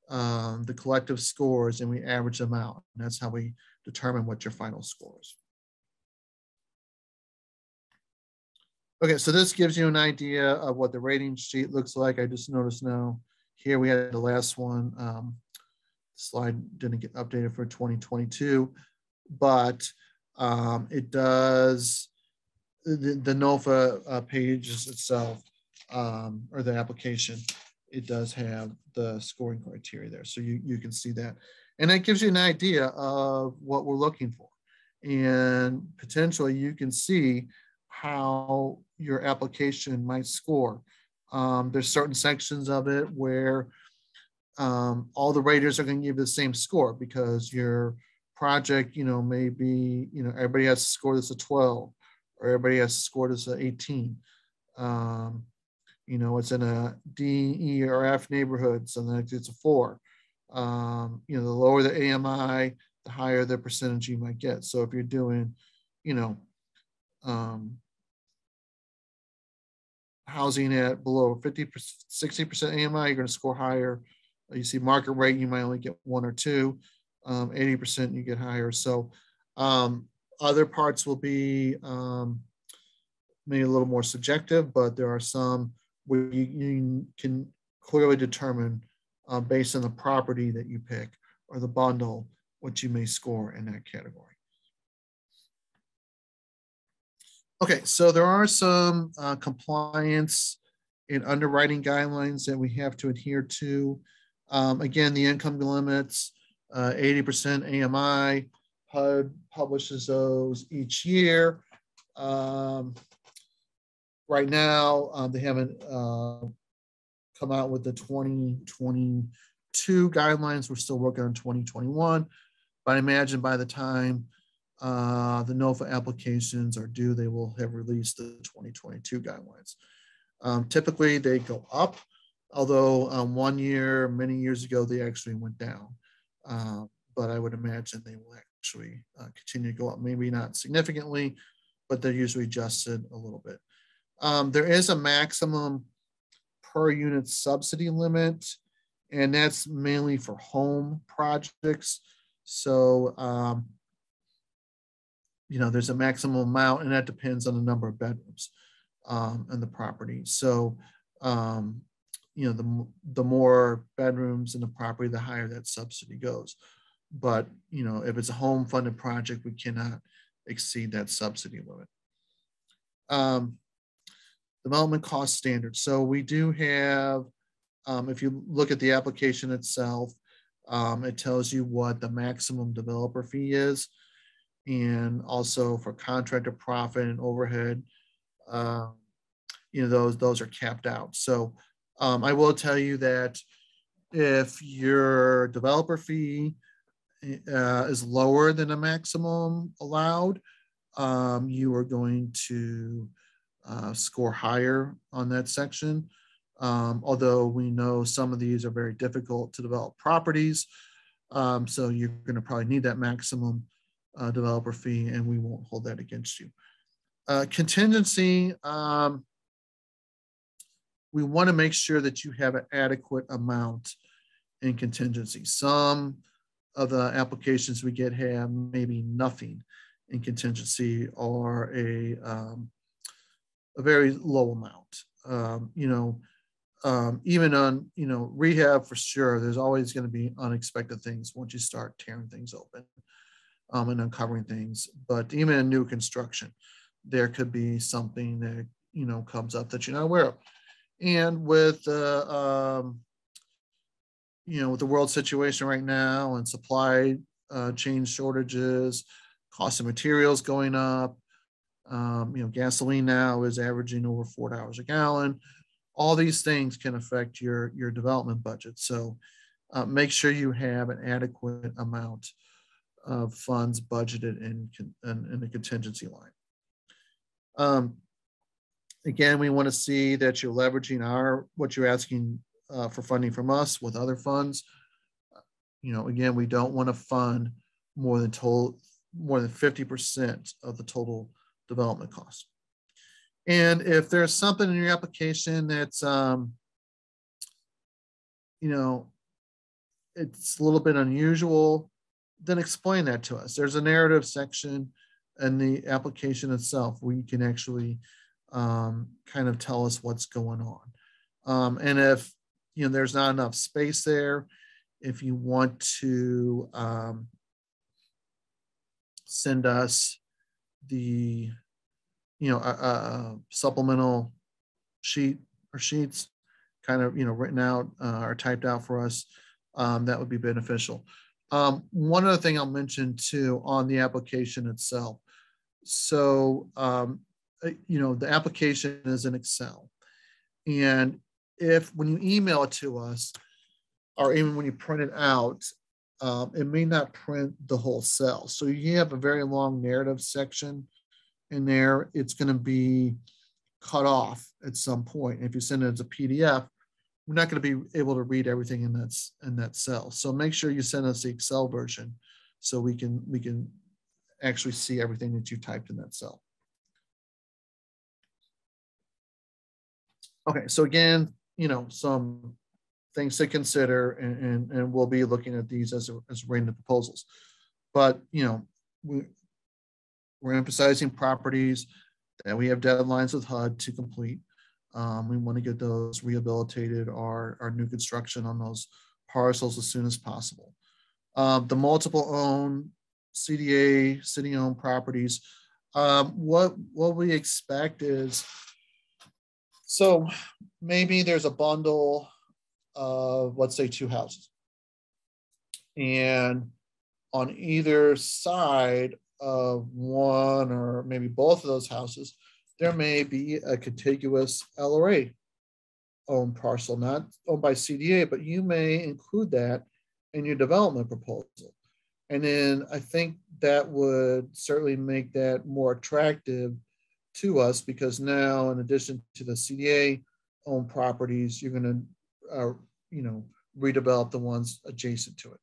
the collective scores, and we average them out. And that's how we determine what your final score is. Okay, so this gives you an idea of what the rating sheet looks like. I just noticed now here we had the last one. Slide didn't get updated for 2022, but it does, the NOFA pages itself, or the application, it does have the scoring criteria there. So you can see that. And that gives you an idea of what we're looking for. And potentially you can see how your application might score. There's certain sections of it where all the raters are going to give you the same score, because your project, maybe, everybody has to score this a 12, or everybody has to score this a 18. it's in a D, E, or F neighborhood, so then it's a 4. The lower the AMI, the higher the percentage you might get. So if you're doing, housing at below 50%, 60% AMI, you're going to score higher. You see market rate, you might only get 1 or 2. 80% you get higher. So other parts will be maybe a little more subjective, but there are some where you can clearly determine based on the property that you pick or the bundle, what you may score in that category. Okay, so there are some compliance and underwriting guidelines that we have to adhere to. Again, the income limits, 80% AMI, HUD publishes those each year. Right now, they haven't come out with the 2022 guidelines. We're still working on 2021, but I imagine by the time the NOFA applications are due, they will have released the 2022 guidelines. Typically, they go up, although 1 year, many years ago, they actually went down. But I would imagine they will actually continue to go up, maybe not significantly, but they're usually adjusted a little bit. There is a maximum per unit subsidy limit, and that's mainly for home projects. So, there's a maximum amount, and that depends on the number of bedrooms in the property. So, the more bedrooms in the property, the higher that subsidy goes. But, if it's a home funded project, we cannot exceed that subsidy limit. Development cost standards. So we do have, if you look at the application itself, it tells you what the maximum developer fee is. And also for contractor profit and overhead, those are capped out. So I will tell you that if your developer fee is lower than the maximum allowed, you are going to score higher on that section. Although we know some of these are very difficult to develop properties. So you're going to probably need that maximum developer fee, and we won't hold that against you. Contingency, we want to make sure that you have an adequate amount in contingency. Some of the applications we get have maybe nothing in contingency or a very low amount. Even on rehab, for sure, there's always going to be unexpected things once you start tearing things open and uncovering things. But even in new construction, there could be something that comes up that you're not aware of. And with with the world situation right now and supply chain shortages, cost of materials going up, gasoline now is averaging over $4 a gallon. All these things can affect your development budget. So make sure you have an adequate amount of funds budgeted in the contingency line. Again, we want to see that you're leveraging what you're asking for funding from us with other funds. Again, we don't want to fund more than 50% of the total development cost. And if there's something in your application that's, it's a little bit unusual, then explain that to us. There's a narrative section in the application itself where you can actually kind of tell us what's going on. And if there's not enough space there, if you want to send us the supplemental sheet or sheets kind of written out or typed out for us, that would be beneficial. One other thing I'll mention too on the application itself. So the application is in Excel, and when you email it to us, or even when you print it out, it may not print the whole cell. So you have a very long narrative section in there. It's going to be cut off at some point. If you send it as a PDF, we're not going to be able to read everything in that cell. So make sure you send us the Excel version so we can actually see everything that you typed in that cell. Okay, so again, some things to consider, and we'll be looking at these as writing the proposals. But we're emphasizing properties that we have deadlines with HUD to complete. We want to get those rehabilitated or new construction on those parcels as soon as possible. The multiple owned CDA, city-owned properties, what we expect is, so maybe there's a bundle of, let's say, 2 houses. And on either side of one or maybe both of those houses, there may be a contiguous LRA owned parcel, not owned by CDA, but you may include that in your development proposal. And then I think that would certainly make that more attractive to us, because now, in addition to the CDA owned properties, you're going to, redevelop the ones adjacent to it.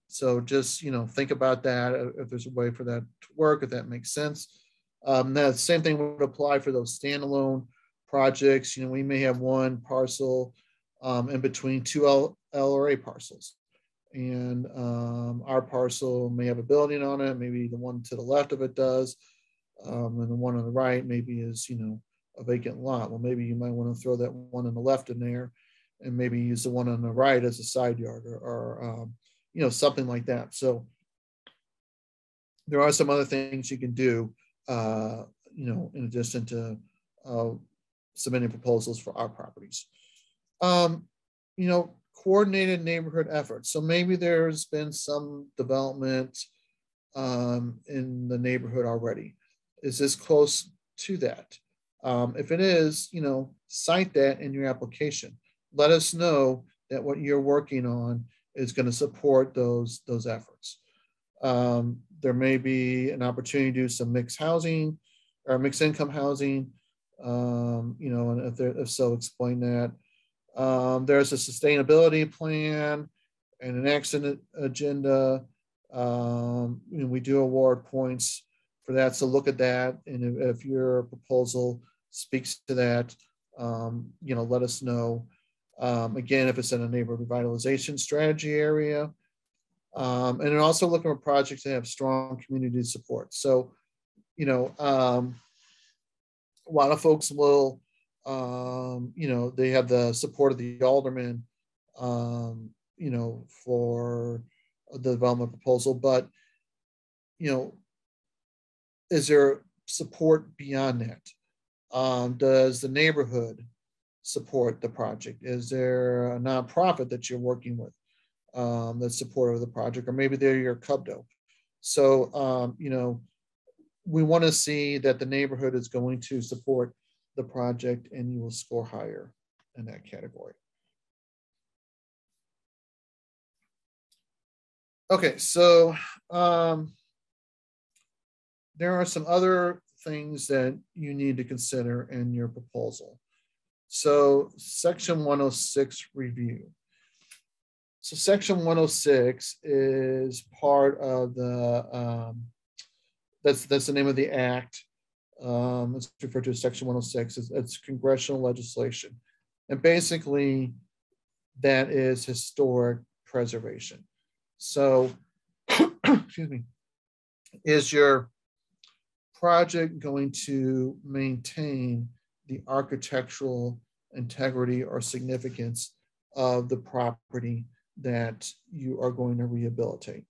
So just, think about that, if there's a way for that to work, if that makes sense. Now, the same thing would apply for those standalone projects. We may have one parcel in between 2 LRA parcels. And our parcel may have a building on it, maybe the one to the left of it does, and the one on the right maybe is, a vacant lot. Well, maybe you might want to throw that one on the left in there and maybe use the one on the right as a side yard or something like that. So there are some other things you can do, in addition to submitting proposals for our properties. Coordinated neighborhood efforts. So maybe there's been some development in the neighborhood already. Is this close to that? If it is, cite that in your application. Let us know that what you're working on is going to support those efforts. There may be an opportunity to do some mixed housing or mixed income housing, and if so, explain that. There's a sustainability plan and an action agenda. We do award points for that, so look at that. And if your proposal speaks to that, let us know. Again, if it's in a neighborhood revitalization strategy area. And then also looking for projects that have strong community support. So, a lot of folks will, they have the support of the alderman, for the development proposal, but, is there support beyond that? Does the neighborhood support the project? Is there a nonprofit that you're working with that's supportive of the project, or maybe they're your CUBDO? So, we want to see that the neighborhood is going to support the project, and you will score higher in that category. Okay, so there are some other things that you need to consider in your proposal. So Section 106 review. So Section 106 is part of the, that's the name of the act. It's referred to as Section 106. It's congressional legislation. And basically that is historic preservation. So, excuse me, is your project going to maintain the architectural integrity or significance of the property that you are going to rehabilitate?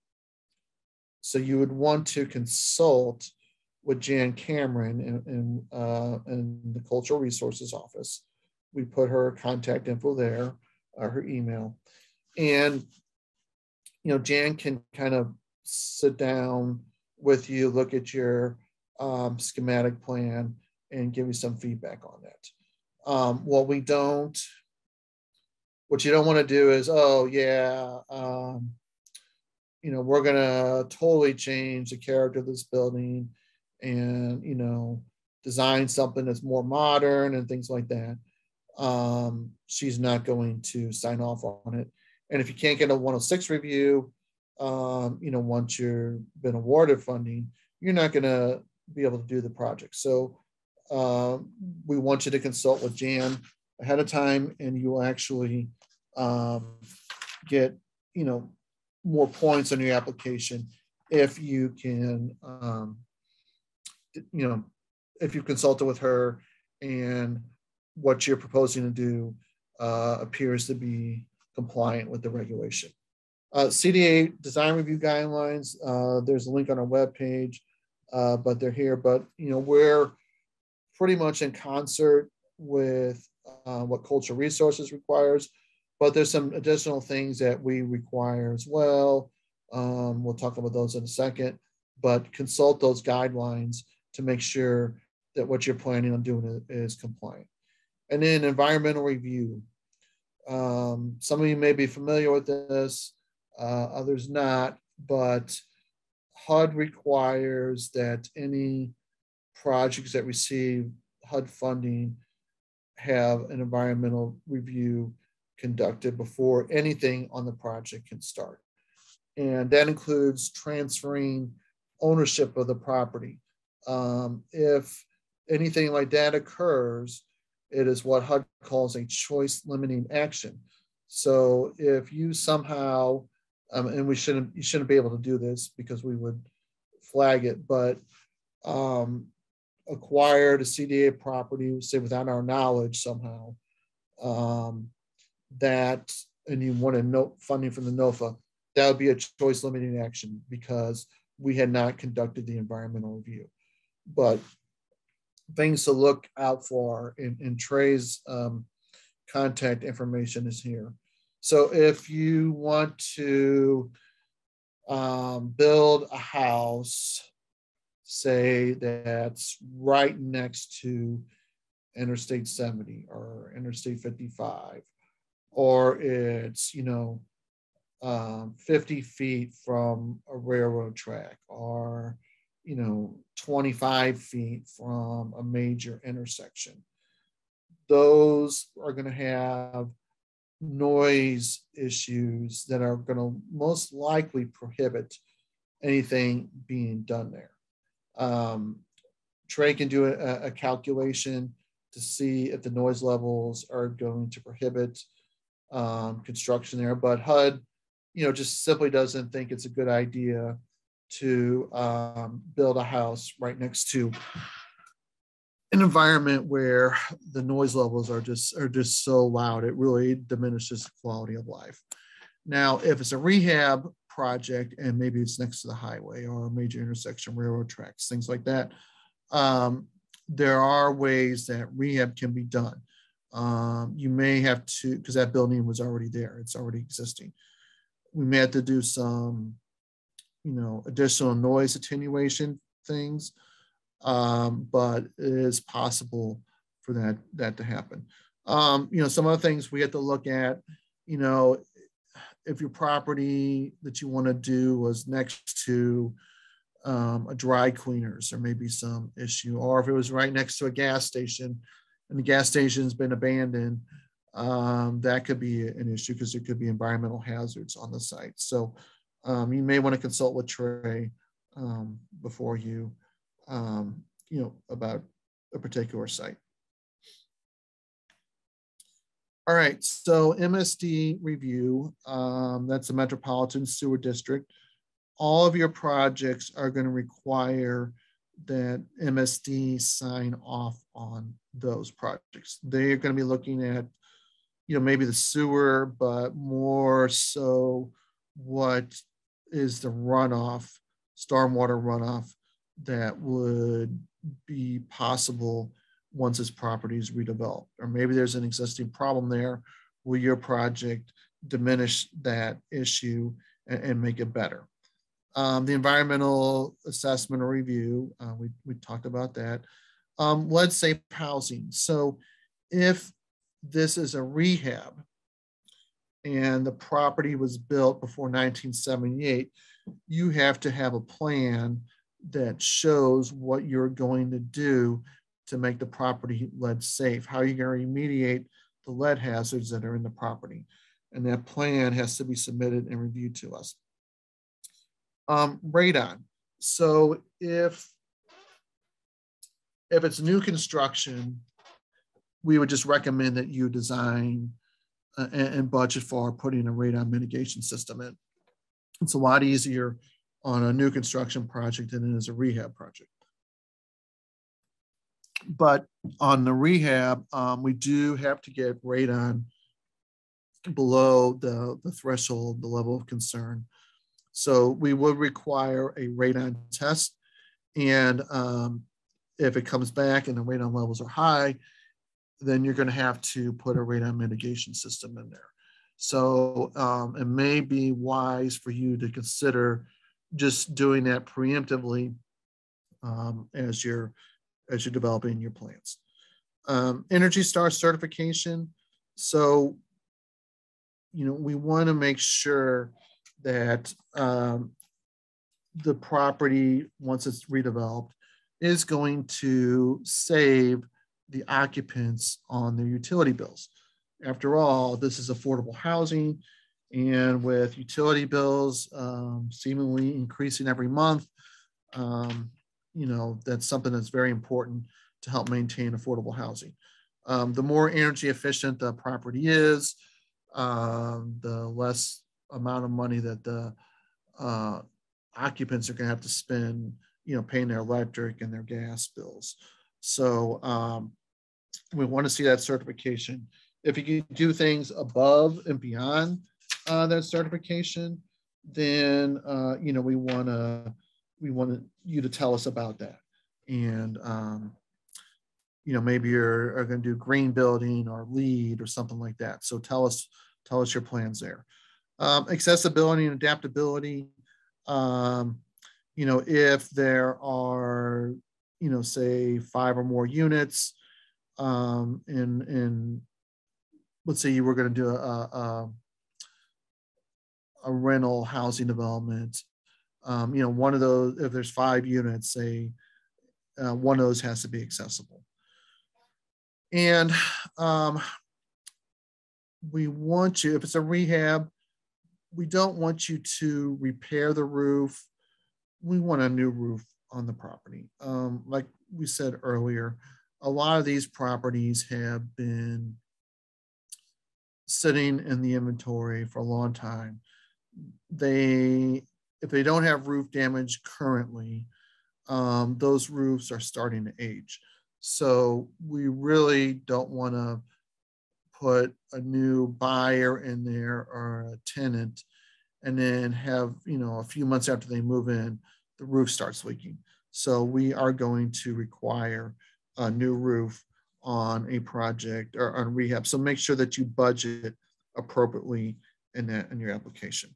So you would want to consult with Jan Cameron in the Cultural Resources Office. We put her contact info there, her email. And, Jan can kind of sit down with you, look at your schematic plan, and give you some feedback on that. What you don't want to do is, oh yeah, we're gonna totally change the character of this building, and design something that's more modern and things like that, she's not going to sign off on it. And if you can't get a 106 review, once you've been awarded funding, you're not going to be able to do the project. So we want you to consult with Jan ahead of time, and you will actually get, more points on your application if you can, if you consulted with her and what you're proposing to do appears to be compliant with the regulation. CDA design review guidelines, there's a link on our webpage, but they're here. But we're pretty much in concert with what Cultural Resources requires, but there's some additional things that we require as well. We'll talk about those in a second, but consult those guidelines to make sure that what you're planning on doing is compliant. And then environmental review. Some of you may be familiar with this, others not, but HUD requires that any projects that receive HUD funding have an environmental review conducted before anything on the project can start. And that includes transferring ownership of the property. If anything like that occurs, it is what HUD calls a choice limiting action. So if you somehow, and you shouldn't be able to do this because we would flag it, but acquired a CDA property, say without our knowledge somehow, and you want to note funding from the NOFA, that would be a choice limiting action because we had not conducted the environmental review. But things to look out for in Trey's contact information is here. So if you want to build a house, say that's right next to Interstate 70 or Interstate 55, or it's 50 feet from a railroad track, or 25 feet from a major intersection, those are going to have noise issues that are going to most likely prohibit anything being done there. Trey can do a calculation to see if the noise levels are going to prohibit construction there, but HUD just simply doesn't think it's a good idea to build a house right next to an environment where the noise levels are just so loud, it really diminishes the quality of life. Now, if it's a rehab project and maybe it's next to the highway or a major intersection, railroad tracks, things like that, there are ways that rehab can be done. You may have to, because that building was already there, it's already existing. We may have to do some, additional noise attenuation things, but it is possible for that to happen. Some other things we have to look at, if your property that you want to do was next to a dry cleaners, there may be some issue, or if it was right next to a gas station and the gas station's been abandoned, that could be an issue because there could be environmental hazards on the site. So you may want to consult with Trey before you, about a particular site. All right, so MSD review, that's the Metropolitan Sewer District. All of your projects are going to require that MSD sign off on those projects. They're going to be looking at, maybe the sewer, but more so what is the runoff, stormwater runoff that would be possible once this property is redeveloped. Or maybe there's an existing problem there. Will your project diminish that issue and make it better? The environmental assessment or review, we talked about that. Let's say housing. So if this is a rehab and the property was built before 1978, you have to have a plan that shows what you're going to do to make the property lead safe? How are you going to remediate the lead hazards that are in the property? And that plan has to be submitted and reviewed to us. Radon. So if it's new construction, we would just recommend that you design and budget for putting a radon mitigation system in. It's a lot easier on a new construction project than it is a rehab project. But on the rehab, we do have to get radon below the threshold, the level of concern. So we would require a radon test. And if it comes back and the radon levels are high, then you're going to have to put a radon mitigation system in there. So it may be wise for you to consider just doing that preemptively as you're developing your plans. Energy Star certification. So, we want to make sure that the property, once it's redeveloped, is going to save the occupants on their utility bills. After all, this is affordable housing, and with utility bills seemingly increasing every month, that's something that's very important to help maintain affordable housing. The more energy efficient the property is, the less amount of money that the occupants are going to have to spend, paying their electric and their gas bills. So we want to see that certification. If you can do things above and beyond that certification, then we want you to tell us about that. And maybe you're going to do green building or LEED or something like that. So tell us your plans there. Accessibility and adaptability. If there are, say 5 or more units, and let's say you were going to do a rental housing development, one of those, if there's 5 units, say one of those has to be accessible. And we want you, if it's a rehab, we don't want you to repair the roof. We want a new roof on the property. Like we said earlier, a lot of these properties have been sitting in the inventory for a long time. If they don't have roof damage currently, those roofs are starting to age. So we really don't want to put a new buyer in there or a tenant and then have, a few months after they move in, the roof starts leaking. So we are going to require a new roof on a project or on rehab. So make sure that you budget appropriately in your application.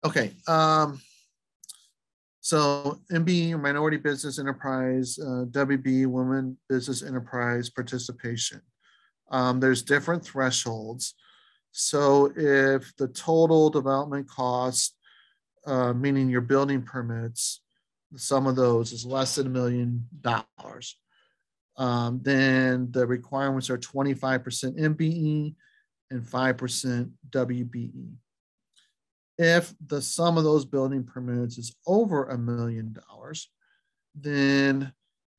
Okay. So MB, or minority business enterprise, WB, women business enterprise participation. There's different thresholds. So if the total development cost, meaning your building permits, the sum of those is less than $1 million, then the requirements are 25% MBE and 5% WBE. If the sum of those building permits is over $1 million, then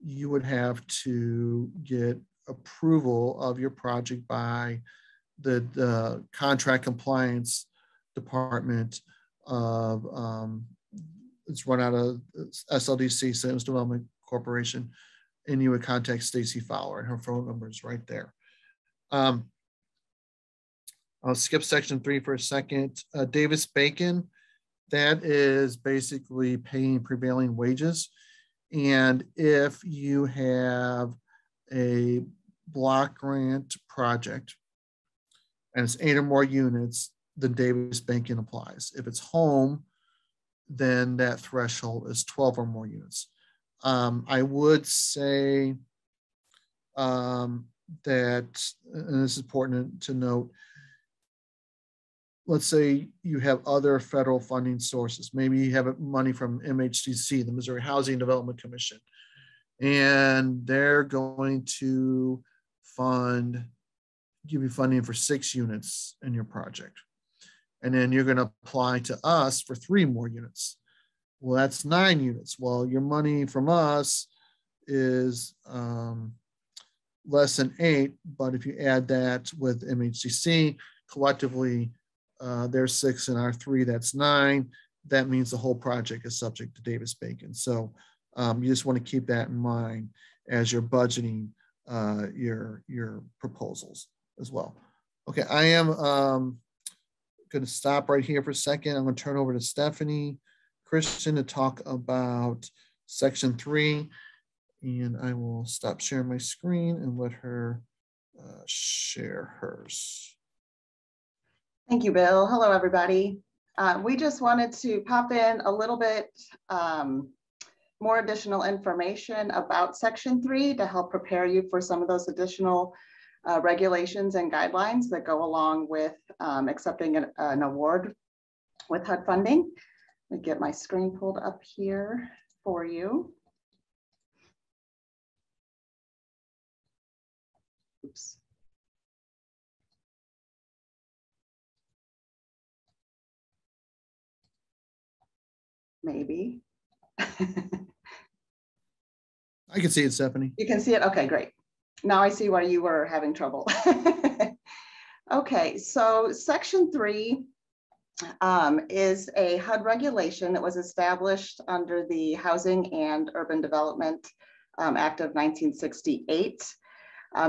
you would have to get approval of your project by the contract compliance department of, it's run out of SLDC, Sales Development Corporation, and you would contact Stacy Fowler, and her phone number is right there. I'll skip section 3 for a second. Davis-Bacon, that is basically paying prevailing wages. And if you have a block grant project and it's 8 or more units, then Davis-Bacon applies. If it's home, then that threshold is 12 or more units. I would say that, and this is important to note, let's say you have other federal funding sources. Maybe you have money from MHCC, the Missouri Housing Development Commission, and they're going to give you funding for 6 units in your project. And then you're going to apply to us for 3 more units. Well, that's 9 units. Well, your money from us is less than 8, but if you add that with MHCC, collectively, there's 6 and our 3, that's 9. That means the whole project is subject to Davis-Bacon. So you just want to keep that in mind as you're budgeting your proposals as well. Okay, I am going to stop right here for a second. I'm going to turn over to Stephanie Christian to talk about section 3, and I will stop sharing my screen and let her share hers. Thank you, Bill. Hello, everybody. We just wanted to pop in a little bit more additional information about section 3 to help prepare you for some of those additional regulations and guidelines that go along with accepting an award with HUD funding. Let me get my screen pulled up here for you. Oops. Maybe. I can see it, Stephanie. You can see it? Okay, great. Now I see why you were having trouble. Okay, so section 3 is a HUD regulation that was established under the Housing and Urban Development Act of 1968.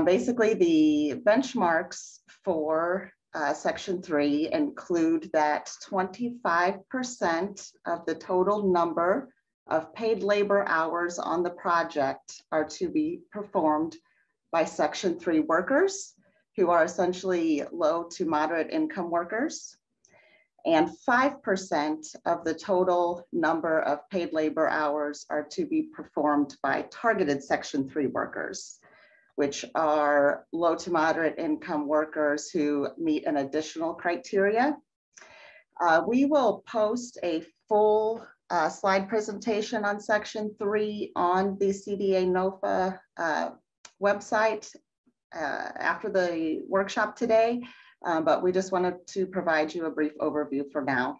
Basically, the benchmarks for section 3 include that 25% of the total number of paid labor hours on the project are to be performed by section 3 workers, who are essentially low to moderate income workers. And 5% of the total number of paid labor hours are to be performed by targeted section 3 workers, which are low to moderate income workers who meet an additional criteria. We will post a full slide presentation on section 3 on the CDA NOFA website after the workshop today, but we just wanted to provide you a brief overview for now.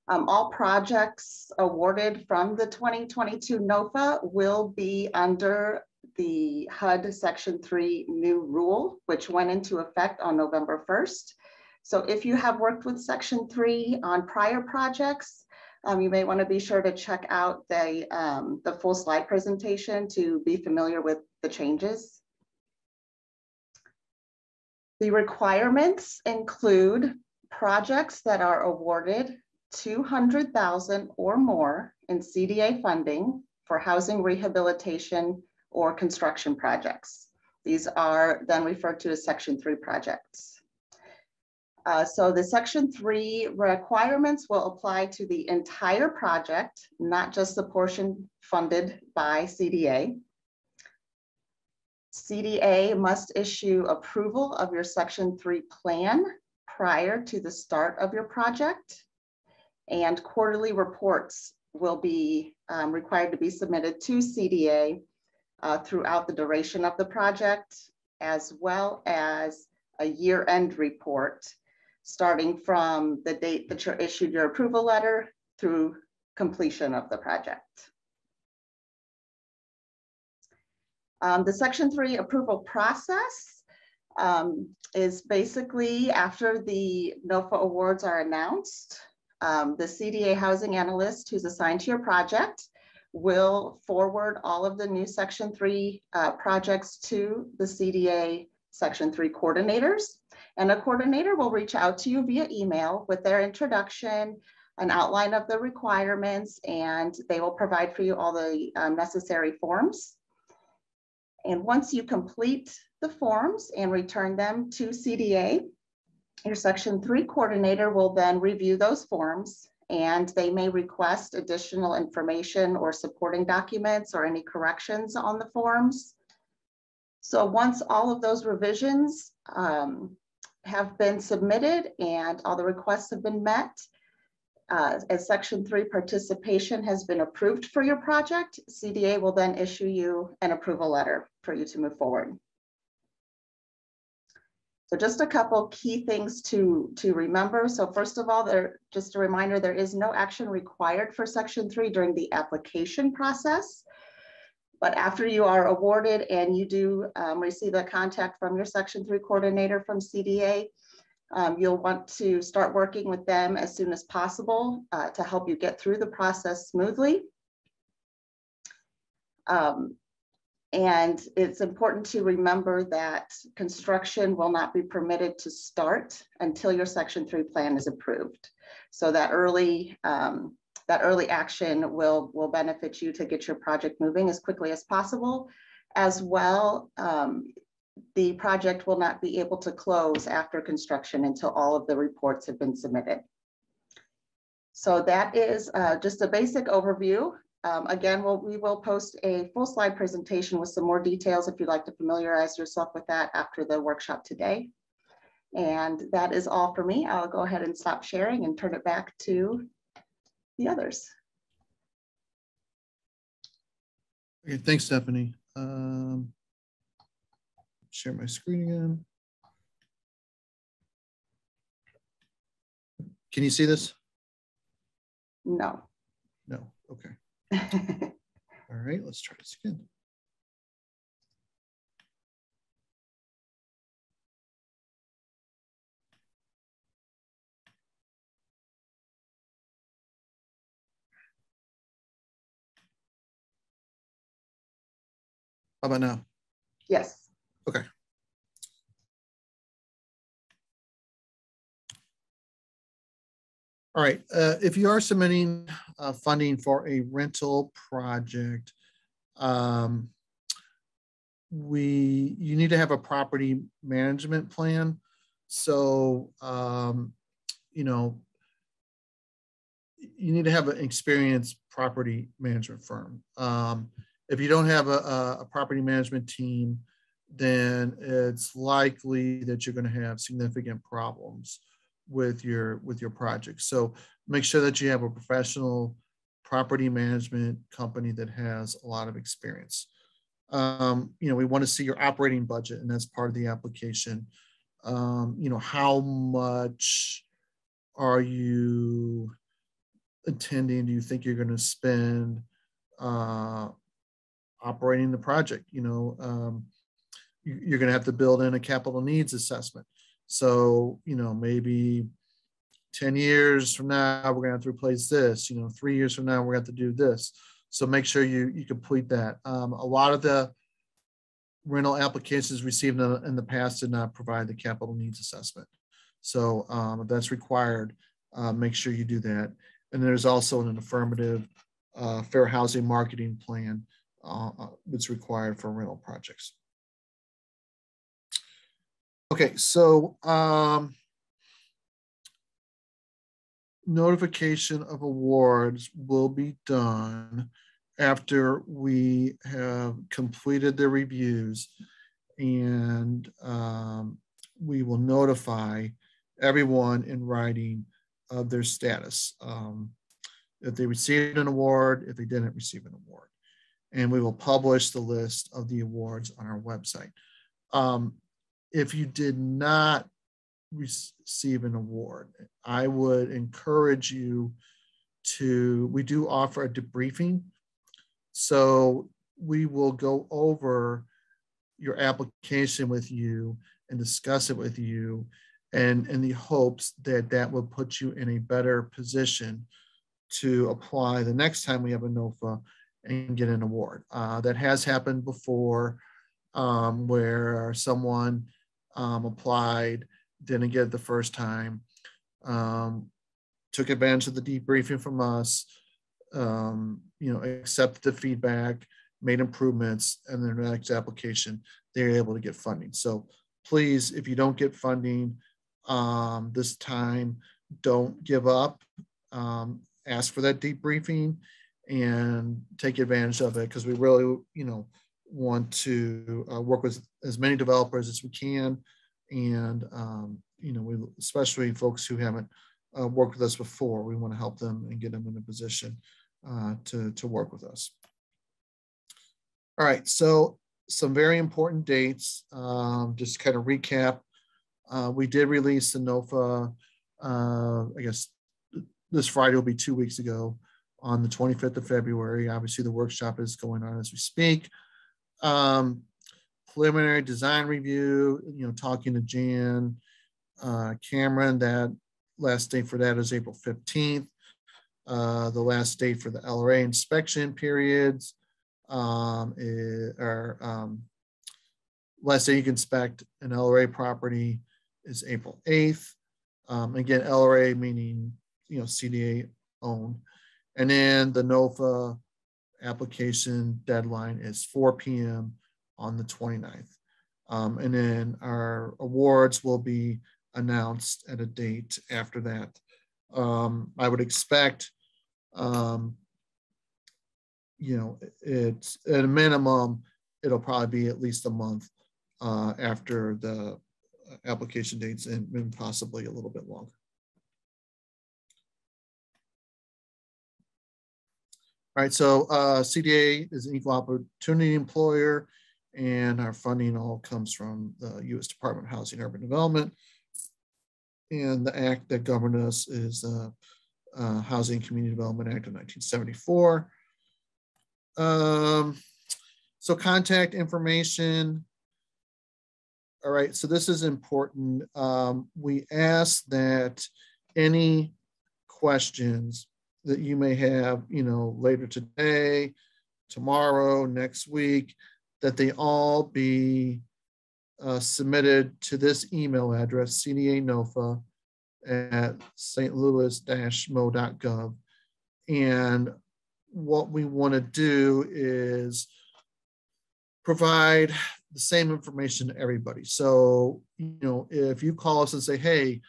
All projects awarded from the 2022 NOFA will be under the HUD section 3 new rule, which went into effect on November 1st. So if you have worked with section 3 on prior projects, you may want to be sure to check out the full slide presentation to be familiar with the changes. The requirements include projects that are awarded $200,000 or more in CDA funding for housing rehabilitation or construction projects. These are then referred to as section 3 projects. So the section 3 requirements will apply to the entire project, not just the portion funded by CDA. CDA must issue approval of your section 3 plan prior to the start of your project, and quarterly reports will be required to be submitted to CDA throughout the duration of the project, as well as a year-end report starting from the date that you're issued your approval letter through completion of the project. The section 3 approval process is basically after the NOFA awards are announced, the CDA housing analyst who's assigned to your project will forward all of the new section 3 projects to the CDA section 3 coordinators. And a coordinator will reach out to you via email with their introduction, an outline of the requirements, and they will provide for you all the necessary forms. And once you complete the forms and return them to CDA, your section 3 coordinator will then review those forms, and they may request additional information or supporting documents or any corrections on the forms. So once all of those revisions have been submitted and all the requests have been met, as Section 3 participation has been approved for your project, CDA will then issue you an approval letter for you to move forward. So just a couple key things to remember. So first of all, just a reminder, there is no action required for Section 3 during the application process. But after you are awarded and you do receive a contact from your Section 3 coordinator from CDA, you'll want to start working with them as soon as possible to help you get through the process smoothly. And it's important to remember that construction will not be permitted to start until your Section 3 plan is approved. So that early action will benefit you to get your project moving as quickly as possible. As well, the project will not be able to close after construction until all of the reports have been submitted. So that is just a basic overview. Again, we will post a full slide presentation with some more details if you'd like to familiarize yourself with that after the workshop today. And that is all for me. I'll go ahead and stop sharing and turn it back to the others. Okay, thanks, Stephanie. Share my screen again. Can you see this? No. No, okay. All right, let's try this again. How about now? Yes. Okay. All right, if you are submitting funding for a rental project, you need to have a property management plan. So, you know, you need to have an experienced property management firm. If you don't have a property management team, then it's likely that you're going to have significant problems with your project. So make sure that you have a professional property management company that has a lot of experience. You know, we want to see your operating budget, and that's part of the application. You know, how much are you intending, do you think you're going to spend operating the project? You know, you're going to have to build in a capital needs assessment. So, you know, maybe 10 years from now, we're going to have to replace this. You know, 3 years from now, we're going to have to do this. So make sure you complete that. A lot of the rental applications received in the past did not provide the capital needs assessment. So if that's required, make sure you do that. And there's also an affirmative fair housing marketing plan that's required for rental projects. Okay, so notification of awards will be done after we have completed the reviews, and we will notify everyone in writing of their status. If they received an award, if they didn't receive an award. And we will publish the list of the awards on our website. If you did not receive an award, I would encourage you to, we do offer a debriefing. So we will go over your application with you and discuss it with you, and in the hopes that that will put you in a better position to apply the next time we have a NOFA and get an award. That has happened before, where someone applied, didn't get it the first time, took advantage of the debriefing from us, you know, accepted the feedback, made improvements, and then the next application, they're able to get funding. So please, if you don't get funding this time, don't give up. Ask for that debriefing and take advantage of it, because we really, you know, want to work with as many developers as we can And, we, especially folks who haven't worked with us before, we want to help them and get them in a position to work with us. All right, so some very important dates, just kind of recap. We did release the NOFA, I guess this Friday will be 2 weeks ago, on the 25th of February. Obviously, the workshop is going on as we speak. Preliminary design review, talking to Jan Cameron, that last date for that is April 15th. The last date for the LRA inspection periods last day you can inspect an LRA property is April 8th. Again, LRA meaning, CDA owned. And then the NOFA application deadline is 4 p.m. on the 29th. And then our awards will be announced at a date after that. I would expect, it's at a minimum, it'll probably be at least a month after the application dates and possibly a little bit longer. All right, so CDA is an equal opportunity employer, and our funding all comes from the U.S. Department of Housing and Urban Development. And the act that governed us is the Housing and Community Development Act of 1974. So contact information. All right, so this is important. We ask that any questions that you may have, later today, tomorrow, next week, that they all be submitted to this email address, cdanofa at stlouis-mo.gov. And what we want to do is provide the same information to everybody. So, if you call us and say, hey,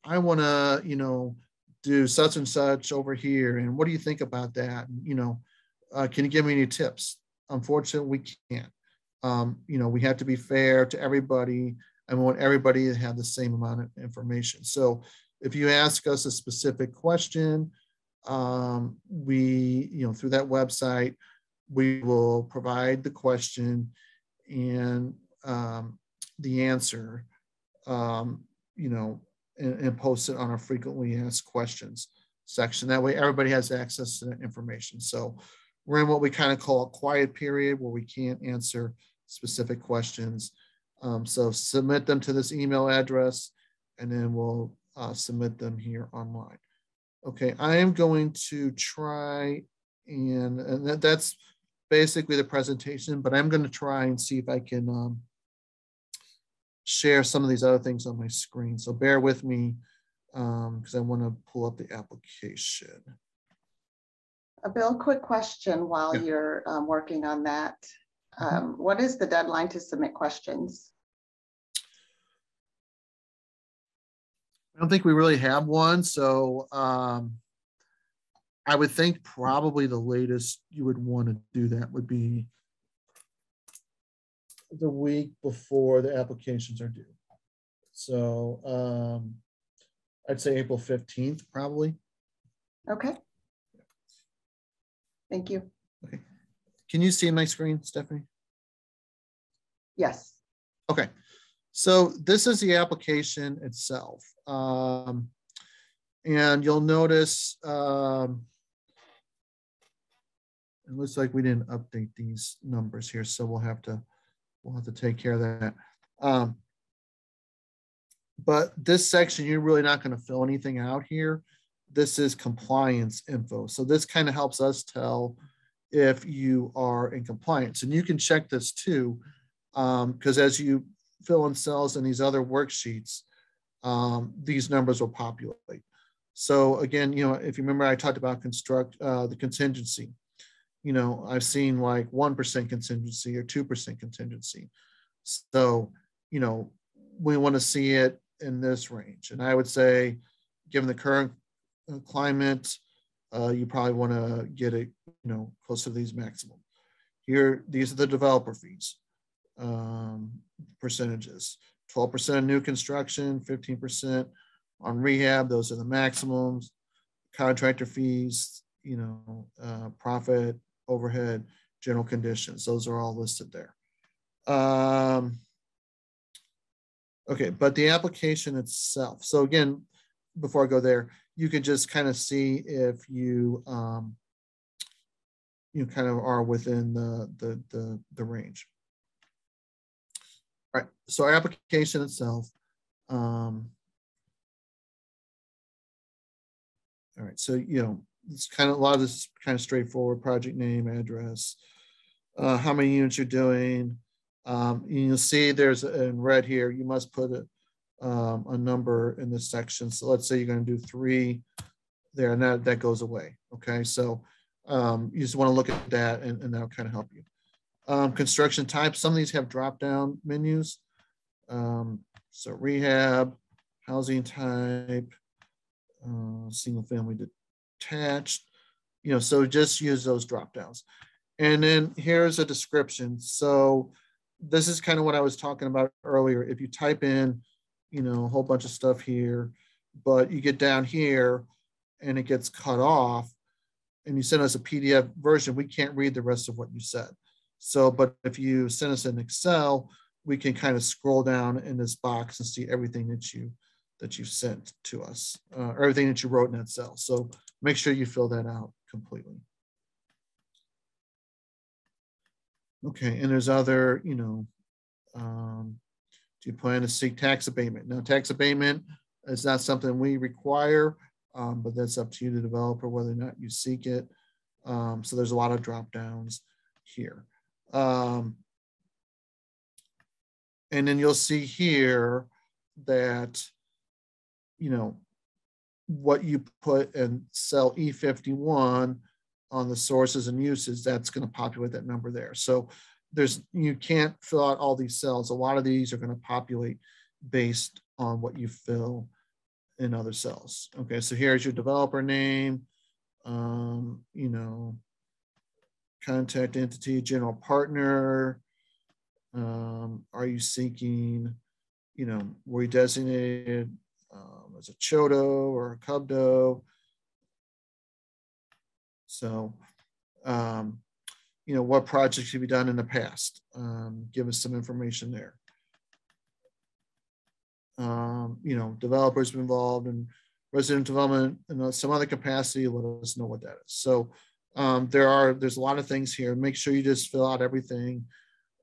I want to, do such and such over here, and what do you think about that? Can you give me any tips? Unfortunately, we can't. We have to be fair to everybody, and we want everybody to have the same amount of information. So if you ask us a specific question, we, through that website, we will provide the question and the answer, and post it on our frequently asked questions section. That way everybody has access to that information. So we're in what we kind of call a quiet period where we can't answer specific questions. So submit them to this email address, and then we'll submit them here online. Okay, I am going to try and that's basically the presentation, but I'm going to try and see if I can share some of these other things on my screen. So bear with me because I want to pull up the application. Bill, quick question while you're working on that. What is the deadline to submit questions? I don't think we really have one. So I would think probably the latest you would want to do that would be the week before the applications are due. So I'd say April 15th, probably. Okay. Thank you. Okay. Can you see my screen, Stephanie? Yes. Okay. So this is the application itself. And you'll notice, it looks like we didn't update these numbers here, so we'll have to take care of that. But this section, you're really not going to fill anything out here. This is compliance info. So this kind of helps us tell if you are in compliance. And you can check this too, because as you fill in cells in these other worksheets, these numbers will populate. So again, if you remember, I talked about the contingency. I've seen like 1% contingency or 2% contingency. So, we want to see it in this range. And I would say, given the current climate, you probably want to get it, close to these maximum. Here, these are the developer fees, percentages. 12% new construction, 15% on rehab. Those are the maximums. Contractor fees, you know, profit, overhead, general conditions. Those are all listed there. Okay, but the application itself. So again, before I go there, you can just kind of see if you you kind of are within the range. All right, so our application itself. All right, so you know, it's kind of a lot of this is kind of straightforward: project name, address, how many units you're doing. You'll see there's in red here. You must put a number in this section. So let's say you're going to do 3 there, and that goes away. Okay, so you just want to look at that, and that'll kind of help you. Construction type. Some of these have drop-down menus. So rehab, housing type, single family detached. You know, so just use those drop-downs. And then here's a description. So this is kind of what I was talking about earlier. If you type in, you know, a whole bunch of stuff here, but you get down here and it gets cut off and you send us a PDF version, we can't read the rest of what you said. So, but if you send us an Excel, we can kind of scroll down in this box and see everything that you sent to us, or everything that you wrote in that cell. So make sure you fill that out completely. Okay, and there's other, you know, do you plan to seek tax abatement? Now, tax abatement is not something we require, but that's up to you, the developer, whether or not you seek it. So there's a lot of drop downs here. And then you'll see here that, you know, what you put in cell E51 on the sources and uses, that's going to populate that number there. So you can't fill out all these cells. A lot of these are going to populate based on what you fill in other cells. Okay, so here's your developer name, you know, contact entity, general partner. Are you seeking, you know, were you designated as a CHODO or a CUBDO? So, you know, what projects have you done in the past? Give us some information there. You know, developers involved in resident development and some other capacity, let us know what that is. So there's a lot of things here. Make sure you just fill out everything.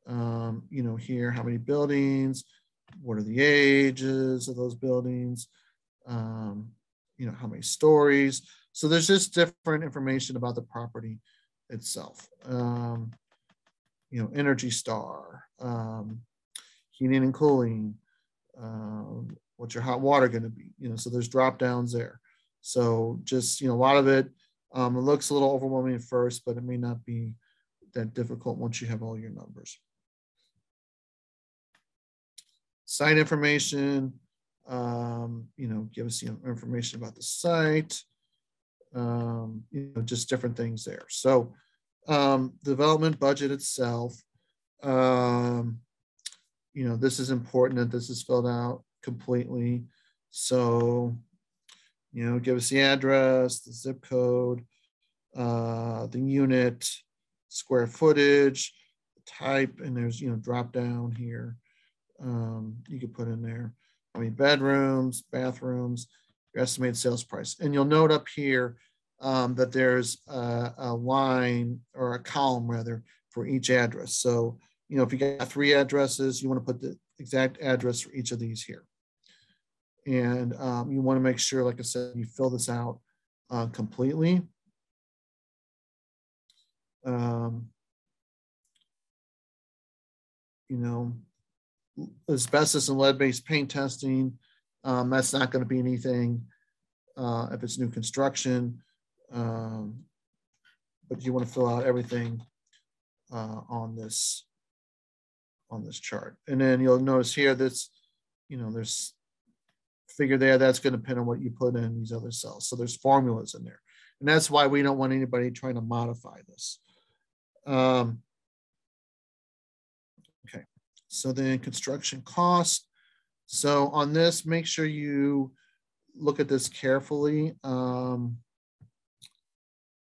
You know, here, how many buildings, what are the ages of those buildings, you know, how many stories. So there's just different information about the property itself. You know, Energy Star, heating and cooling, what's your hot water going to be? You know, so there's drop downs there. So just, you know, a lot of it, it looks a little overwhelming at first, but it may not be that difficult once you have all your numbers. Site information, you know, give us information about the site, you know, just different things there. So development budget itself, you know, this is important that this is filled out completely. So, you know, give us the address, the zip code, the unit, square footage, the type, and there's, you know, drop down here. You could put in there how many bedrooms, bathrooms, your estimated sales price. And you'll note up here that there's a line or a column rather for each address. So, you know, if you got 3 addresses, you want to put the exact address for each of these here. And you want to make sure, like I said, you fill this out completely. You know, asbestos and lead-based paint testing, that's not going to be anything if it's new construction, but you want to fill out everything on this chart. And then you'll notice here that's, you know, there's figure there, that's going to depend on what you put in these other cells. So there's formulas in there. And that's why we don't want anybody trying to modify this. Okay, so then construction cost, So on this, make sure you look at this carefully.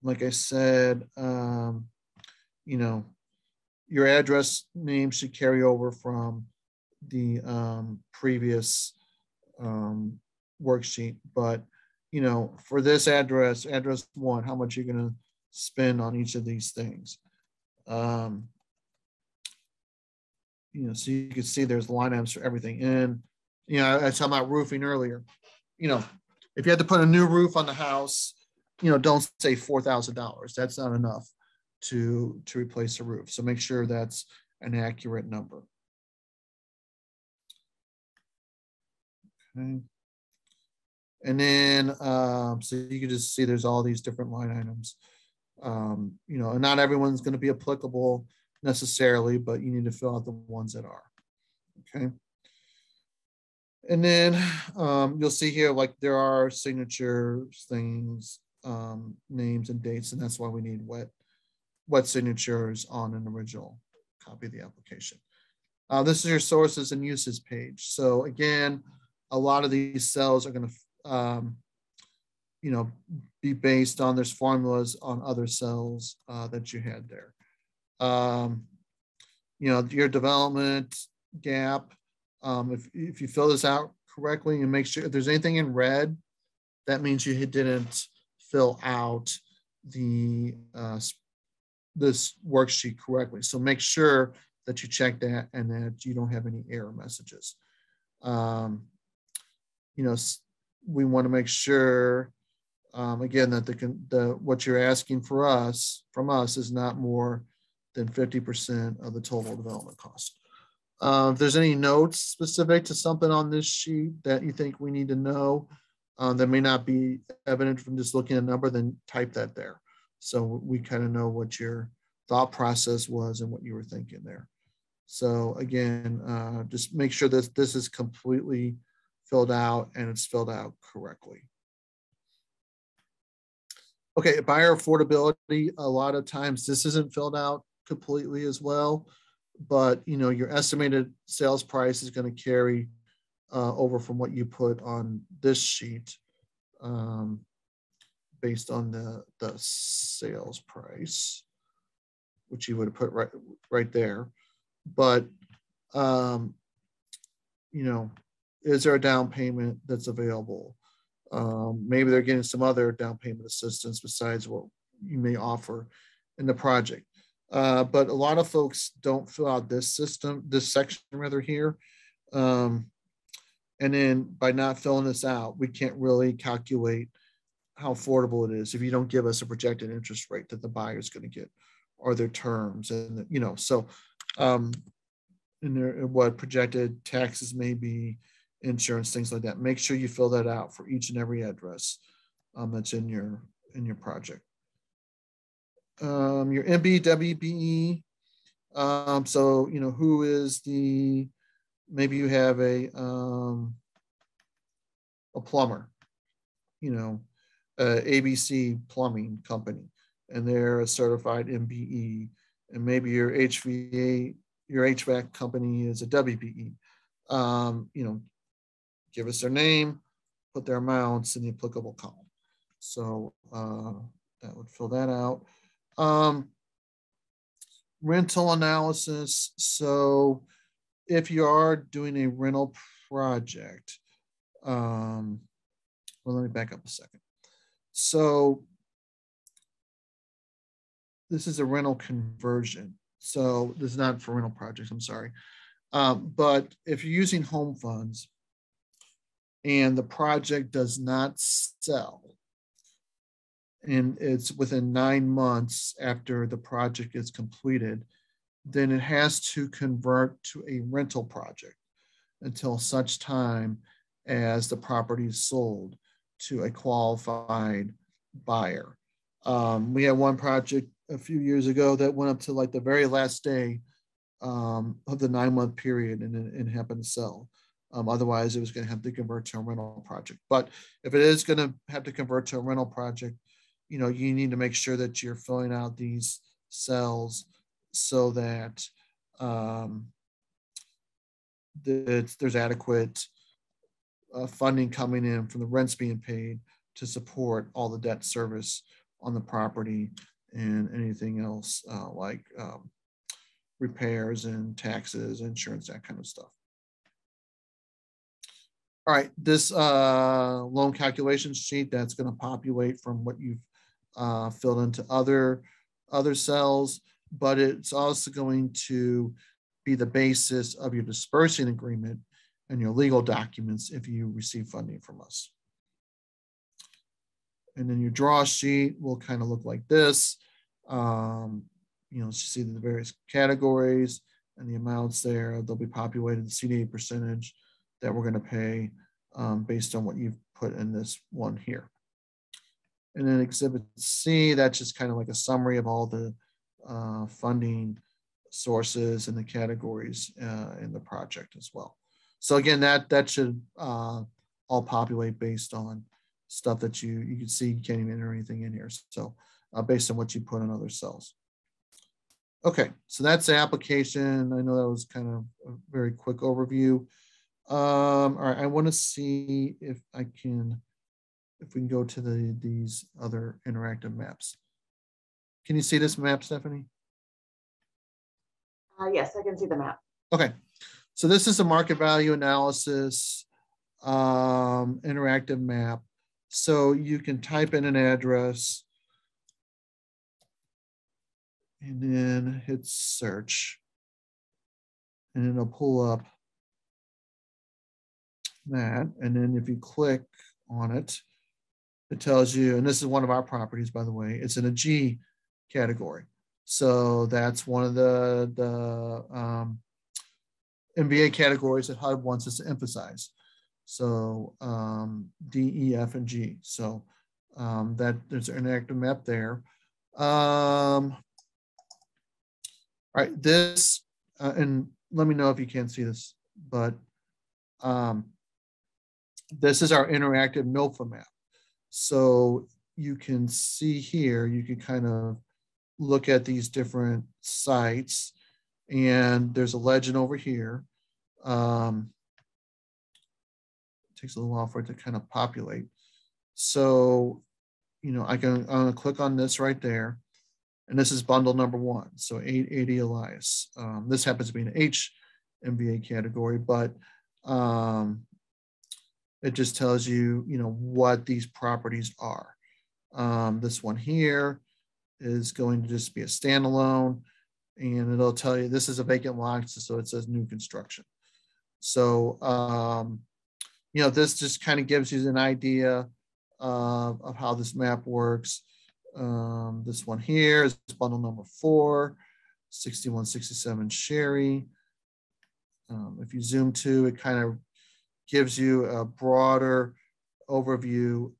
Like I said, you know, your address name should carry over from the previous worksheet, but you know, for this address 1, how much you're going to spend on each of these things. You know, so you can see there's line items for everything. And you know, I was talking about roofing earlier. You know, if you had to put a new roof on the house, you know, don't say $4,000. That's not enough to replace a roof. So make sure that's an accurate number. Okay. And then, so you can just see there's all these different line items. You know, and not everyone's going to be applicable necessarily, but you need to fill out the ones that are. Okay. And then you'll see here, like there are signatures, things, names and dates, and that's why we need wet signatures on an original copy of the application. This is your sources and uses page. So again, a lot of these cells are going to, you know, be based on, there's formulas on other cells that you had there. You know, your development gap, if you fill this out correctly and make sure if there's anything in red, that means you didn't fill out the this worksheet correctly. So make sure that you check that and that you don't have any error messages. You know, we want to make sure again that what you're asking from us is not more than 50% of the total development cost. If there's any notes specific to something on this sheet that you think we need to know that may not be evident from just looking at a number, then type that there. So we kind of know what your thought process was and what you were thinking there. So again, just make sure that this is completely filled out and it's filled out correctly. Okay, buyer affordability, a lot of times this isn't filled out completely as well, but you know, your estimated sales price is going to carry over from what you put on this sheet based on the sales price, which you would have put right there. But you know, is there a down payment that's available? Maybe they're getting some other down payment assistance besides what you may offer in the project. But a lot of folks don't fill out this section rather here. And then by not filling this out, we can't really calculate how affordable it is if you don't give us a projected interest rate that the buyer is going to get or their terms. And, you know, so and what projected taxes may be, insurance, things like that. Make sure you fill that out for each and every address that's in your project. Your NBWBE. So you know, who is the, maybe you have a plumber, you know, ABC Plumbing Company, and they're a certified MBE, and maybe your HVAC company is a WBE. You know, give us their name, put their amounts in the applicable column. So that would fill that out. Rental analysis. So if you are doing a rental project, well, let me back up a second. So this is a rental conversion. So this is not for rental projects, I'm sorry. But if you're using home funds and the project does not sell, and it's within 9 months after the project is completed, then it has to convert to a rental project until such time as the property is sold to a qualified buyer. We had one project a few years ago that went up to like the very last day of the 9-month period, and it happened to sell. Otherwise, it was going to have to convert to a rental project. But if it is going to have to convert to a rental project, you know, you need to make sure that you're filling out these cells so that there's adequate funding coming in from the rents being paid to support all the debt service on the property and anything else like repairs and taxes, insurance, that kind of stuff. All right, this loan calculation sheet, that's going to populate from what you've filled into other cells, but it's also going to be the basis of your disbursing agreement and your legal documents if you receive funding from us. And then your draw sheet will kind of look like this. You know, you see the various categories and the amounts there. They'll be populated the CDA percentage that we're going to pay based on what you've put in this one here. And then Exhibit C, that's just kind of like a summary of all the funding sources and the categories in the project as well. So again, that should all populate based on stuff that you can see. You can't even enter anything in here. So based on what you put in other cells. Okay, so that's the application. I know that was kind of a very quick overview. All right, I want to see if we can go to these other interactive maps. Can you see this map, Stephanie? Yes, I can see the map. Okay, so this is a market value analysis interactive map. So you can type in an address and then hit search, and it'll pull up that. And then if you click on it, it tells you, and this is one of our properties, by the way, it's in a G category. So that's one of the MBA categories that HUD wants us to emphasize. So D, E, F, and G. So that there's an interactive map there. All right, this, and let me know if you can't see this, but this is our interactive NOFA map. So you can see here, you can kind of look at these different sites, and there's a legend over here. It takes a little while for it to kind of populate. So, you know, I'm gonna click on this right there, and this is bundle number 1. So 880 Elias. This happens to be an H MBA category, but it just tells you, you know, what these properties are. This one here is going to just be a standalone, and it'll tell you this is a vacant lot, so it says new construction. So, you know, this just kind of gives you an idea of how this map works. This one here is bundle number 4, 6167 Sherry. If you zoom to, it kind of gives you a broader overview,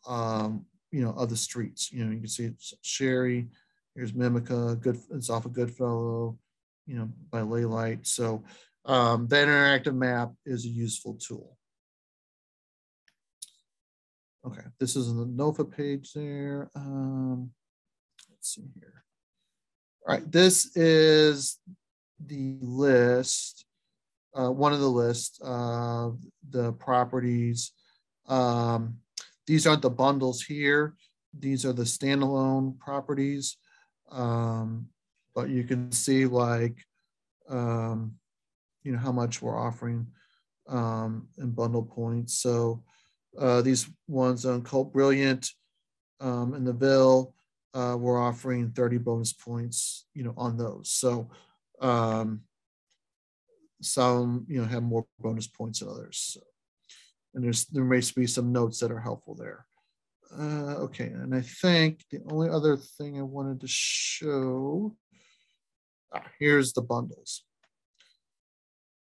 you know, of the streets. You know, you can see it's Sherry, here's Mimica, it's off of Goodfellow, you know, by Laylight. So that interactive map is a useful tool. Okay, this is on the NOFA page there. Let's see here. All right, this is the list, one of the lists of the properties. These aren't the bundles here. These are the standalone properties. But you can see, like, you know, how much we're offering in bundle points. So these ones on Colt Brilliant in the Ville, we're offering 30 bonus points, you know, on those. So some, you know, have more bonus points than others. So, and there may be some notes that are helpful there. Okay, and I think the only other thing I wanted to show, here's the bundles.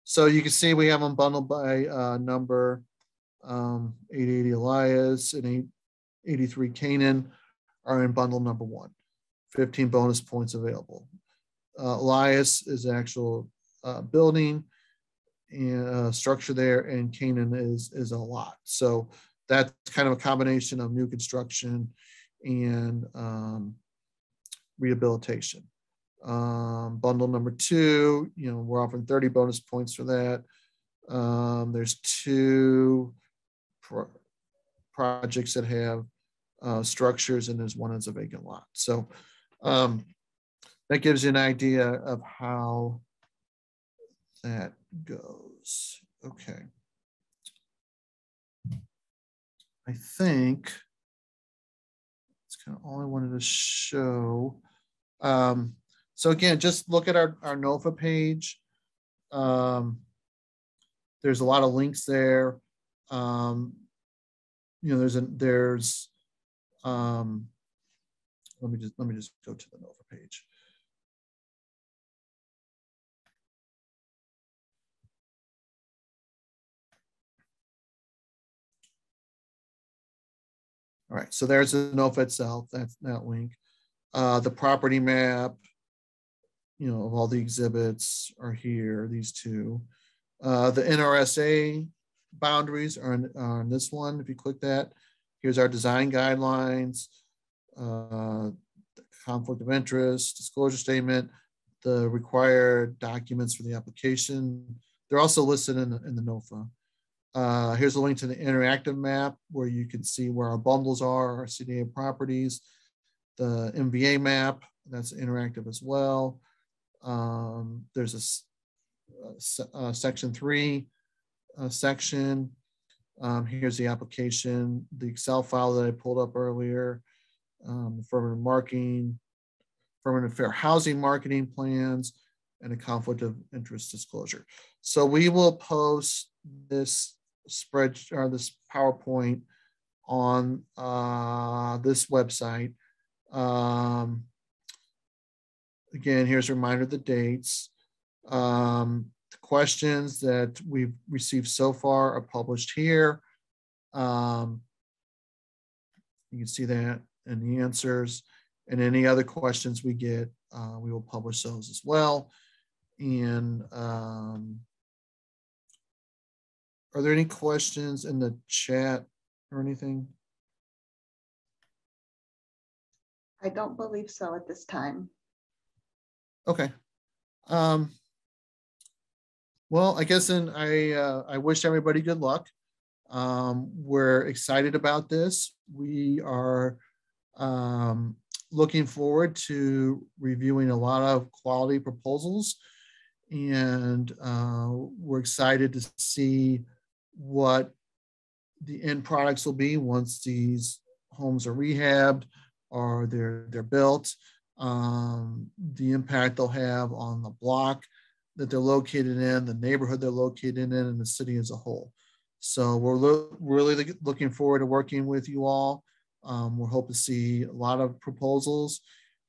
So you can see we have them bundled by number. 880 Elias and 883 Canaan are in bundle number 1. 15 bonus points available. Elias is the actual building and structure there, and Canaan is a lot. So that's kind of a combination of new construction and There's two projects that have structures, and there's one that's a vacant lot. So that gives you an idea of how that goes. Okay. I think that's kind of all I wanted to show. So again, just look at our NOFA page. There's a lot of links there. You know, let me just go to the NOFA page. All right, so there's the NOFA itself. That's that link. The property map, you know, of all the exhibits are here, these two. The NRSA boundaries are on this one. If you click that, here's our design guidelines, the conflict of interest, disclosure statement, the required documents for the application. They're also listed in the NOFA. Here's a link to the interactive map where you can see where our bundles are, our CDA properties, the MVA map, that's interactive as well. There's a section 3 section. Here's the application, the Excel file that I pulled up earlier, affirmative marking, affirmative fair housing marketing plans, and a conflict of interest disclosure. So we will post this spreadsheet or this PowerPoint on this website. Again, here's a reminder of the dates. The questions that we've received so far are published here. You can see that and the answers, and any other questions we get, we will publish those as well. And are there any questions in the chat or anything? I don't believe so at this time. Okay. Well, I guess then I wish everybody good luck. We're excited about this. We are looking forward to reviewing a lot of quality proposals, and we're excited to see what the end products will be once these homes are rehabbed or they're built, the impact they'll have on the block that they're located in, the neighborhood they're located in, and the city as a whole. So we're really looking forward to working with you all. We're hoping to see a lot of proposals,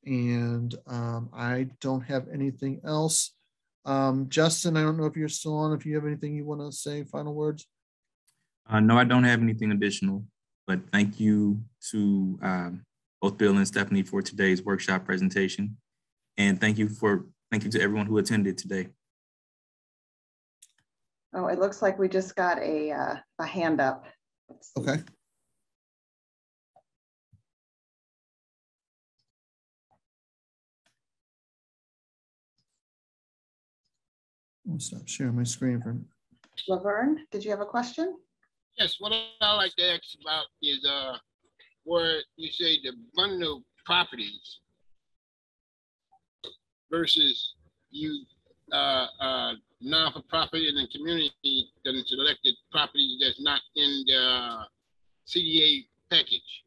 and I don't have anything else. Justin, I don't know if you're still on, if you have anything you want to say, final words? No, I don't have anything additional, but thank you to both Bill and Stephanie for today's workshop presentation. And thank you to everyone who attended today. Oh, it looks like we just got a hand up. Okay. I'll stop sharing my screen for. Laverne, did you have a question? Yes, what I like to ask about is where you say the bundle properties versus you non-for-profit and the community that selected properties that's not in the CDA package.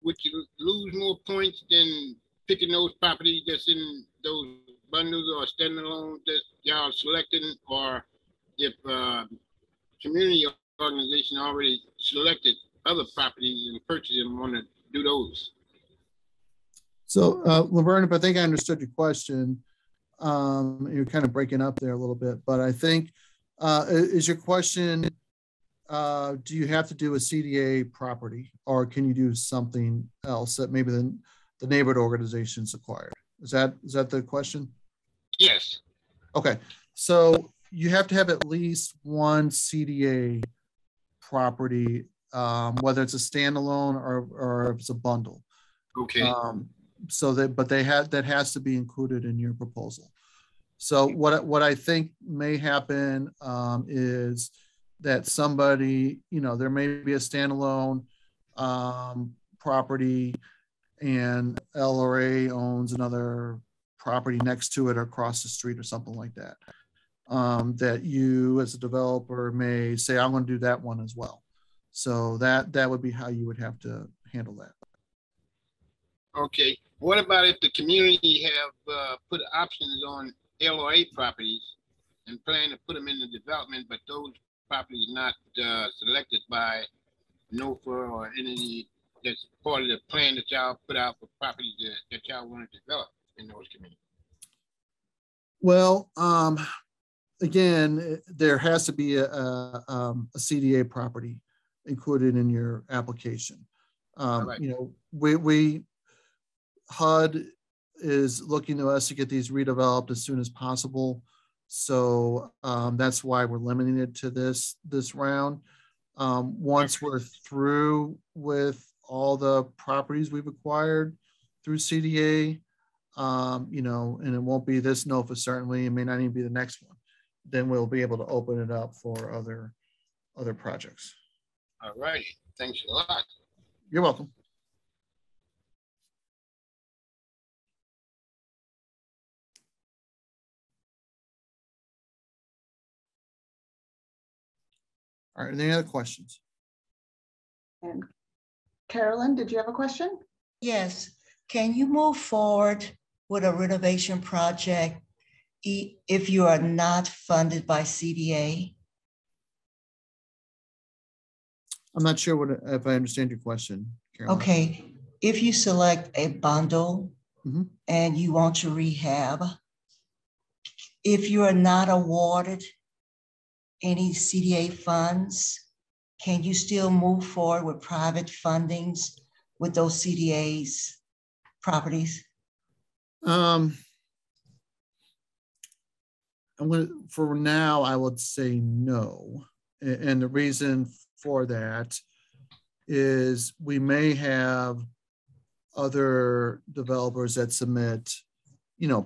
Would you lose more points than picking those properties that's in those bundles or standalone that y'all selected, or if community organization already selected other properties and purchased them, want to do those? So Laverne, if I think I understood your question, you're kind of breaking up there a little bit, but I think, is your question, do you have to do a CDA property, or can you do something else that maybe the neighborhood organizations acquired? Is that the question? Yes. Okay, so you have to have at least one CDA property, whether it's a standalone or if it's a bundle. Okay. So that, but that has to be included in your proposal. So what I think may happen is that somebody, there may be a standalone property and LRA owns another property next to it or across the street or something like that. That you as a developer may say, I'm going to do that one as well. So that would be how you would have to handle that. Okay. What about if the community have put options on LOA properties and plan to put them in the development, but those properties not selected by NOFA or any that's part of the plan that y'all put out for properties that y'all want to develop in those communities? Well, again, there has to be a CDA property included in your application. Right. We HUD is looking to us to get these redeveloped as soon as possible. So that's why we're limiting it to this round. Once we're through with all the properties we've acquired through CDA, and it won't be this NOFA, certainly, it may not even be the next one, then we'll be able to open it up for other projects. All right. Thanks a lot. You're welcome. All right, any other questions? And Carolyn, did you have a question? Yes. Can you move forward with a renovation project if you are not funded by CDA? I'm not sure if I understand your question, Carolyn. Okay. If you select a bundle and you want to rehab, if you are not awarded any CDA funds, can you still move forward with private fundings with those CDAs properties? For now, I would say no. And the reason for that is we may have other developers that submit,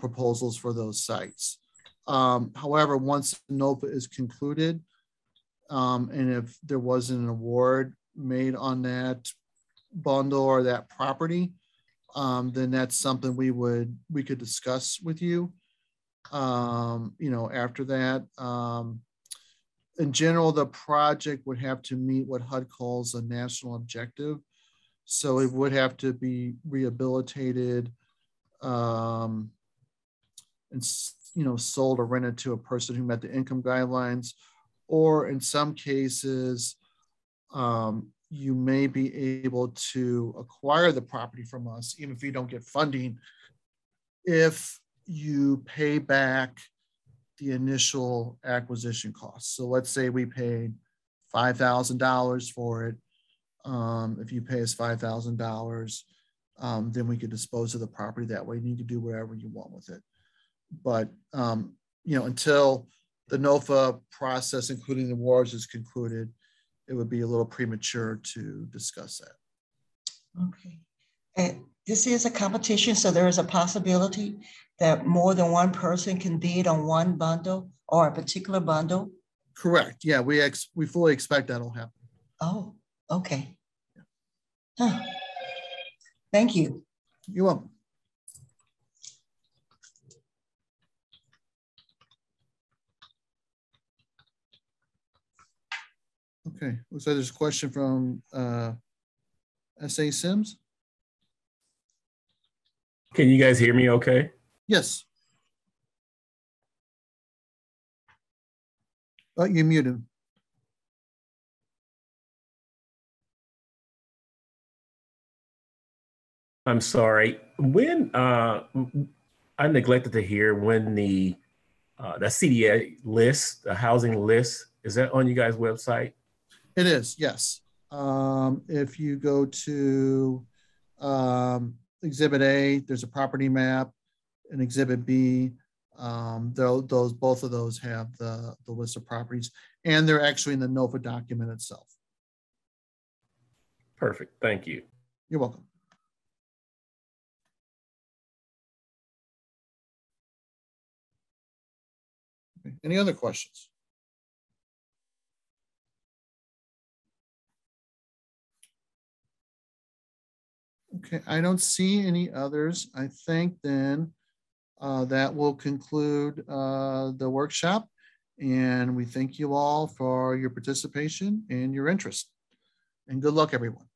proposals for those sites. However, once NOFA is concluded, and if there wasn't an award made on that bundle or that property, then that's something we could discuss with you. After that, in general, the project would have to meet what HUD calls a national objective. So it would have to be rehabilitated, and sold or rented to a person who met the income guidelines, or in some cases, you may be able to acquire the property from us, even if you don't get funding, if you pay back the initial acquisition costs. So let's say we paid $5,000 for it. If you pay us $5,000, then we could dispose of the property that way, and you can do whatever you want with it. But until the NOFA process, including the awards, is concluded, it would be a little premature to discuss that. Okay. And this is a competition, so there is a possibility that more than one person can bid on one bundle or a particular bundle? Correct. Yeah, we fully expect that'll happen. Oh, okay. Huh. Thank you. You're welcome. Okay, looks like there's a question from S.A. Sims. Can you guys hear me okay? Yes. Oh, you're muted. I'm sorry. When I neglected to hear when the CDA list, the housing list, is that on you guys' website? It is, yes. If you go to Exhibit A, there's a property map, and Exhibit B, both of those have the list of properties, and they're actually in the NOFA document itself. Perfect. Thank you. You're welcome. Any other questions? Okay, I don't see any others. I think then that will conclude the workshop. And we thank you all for your participation and your interest. And good luck, everyone.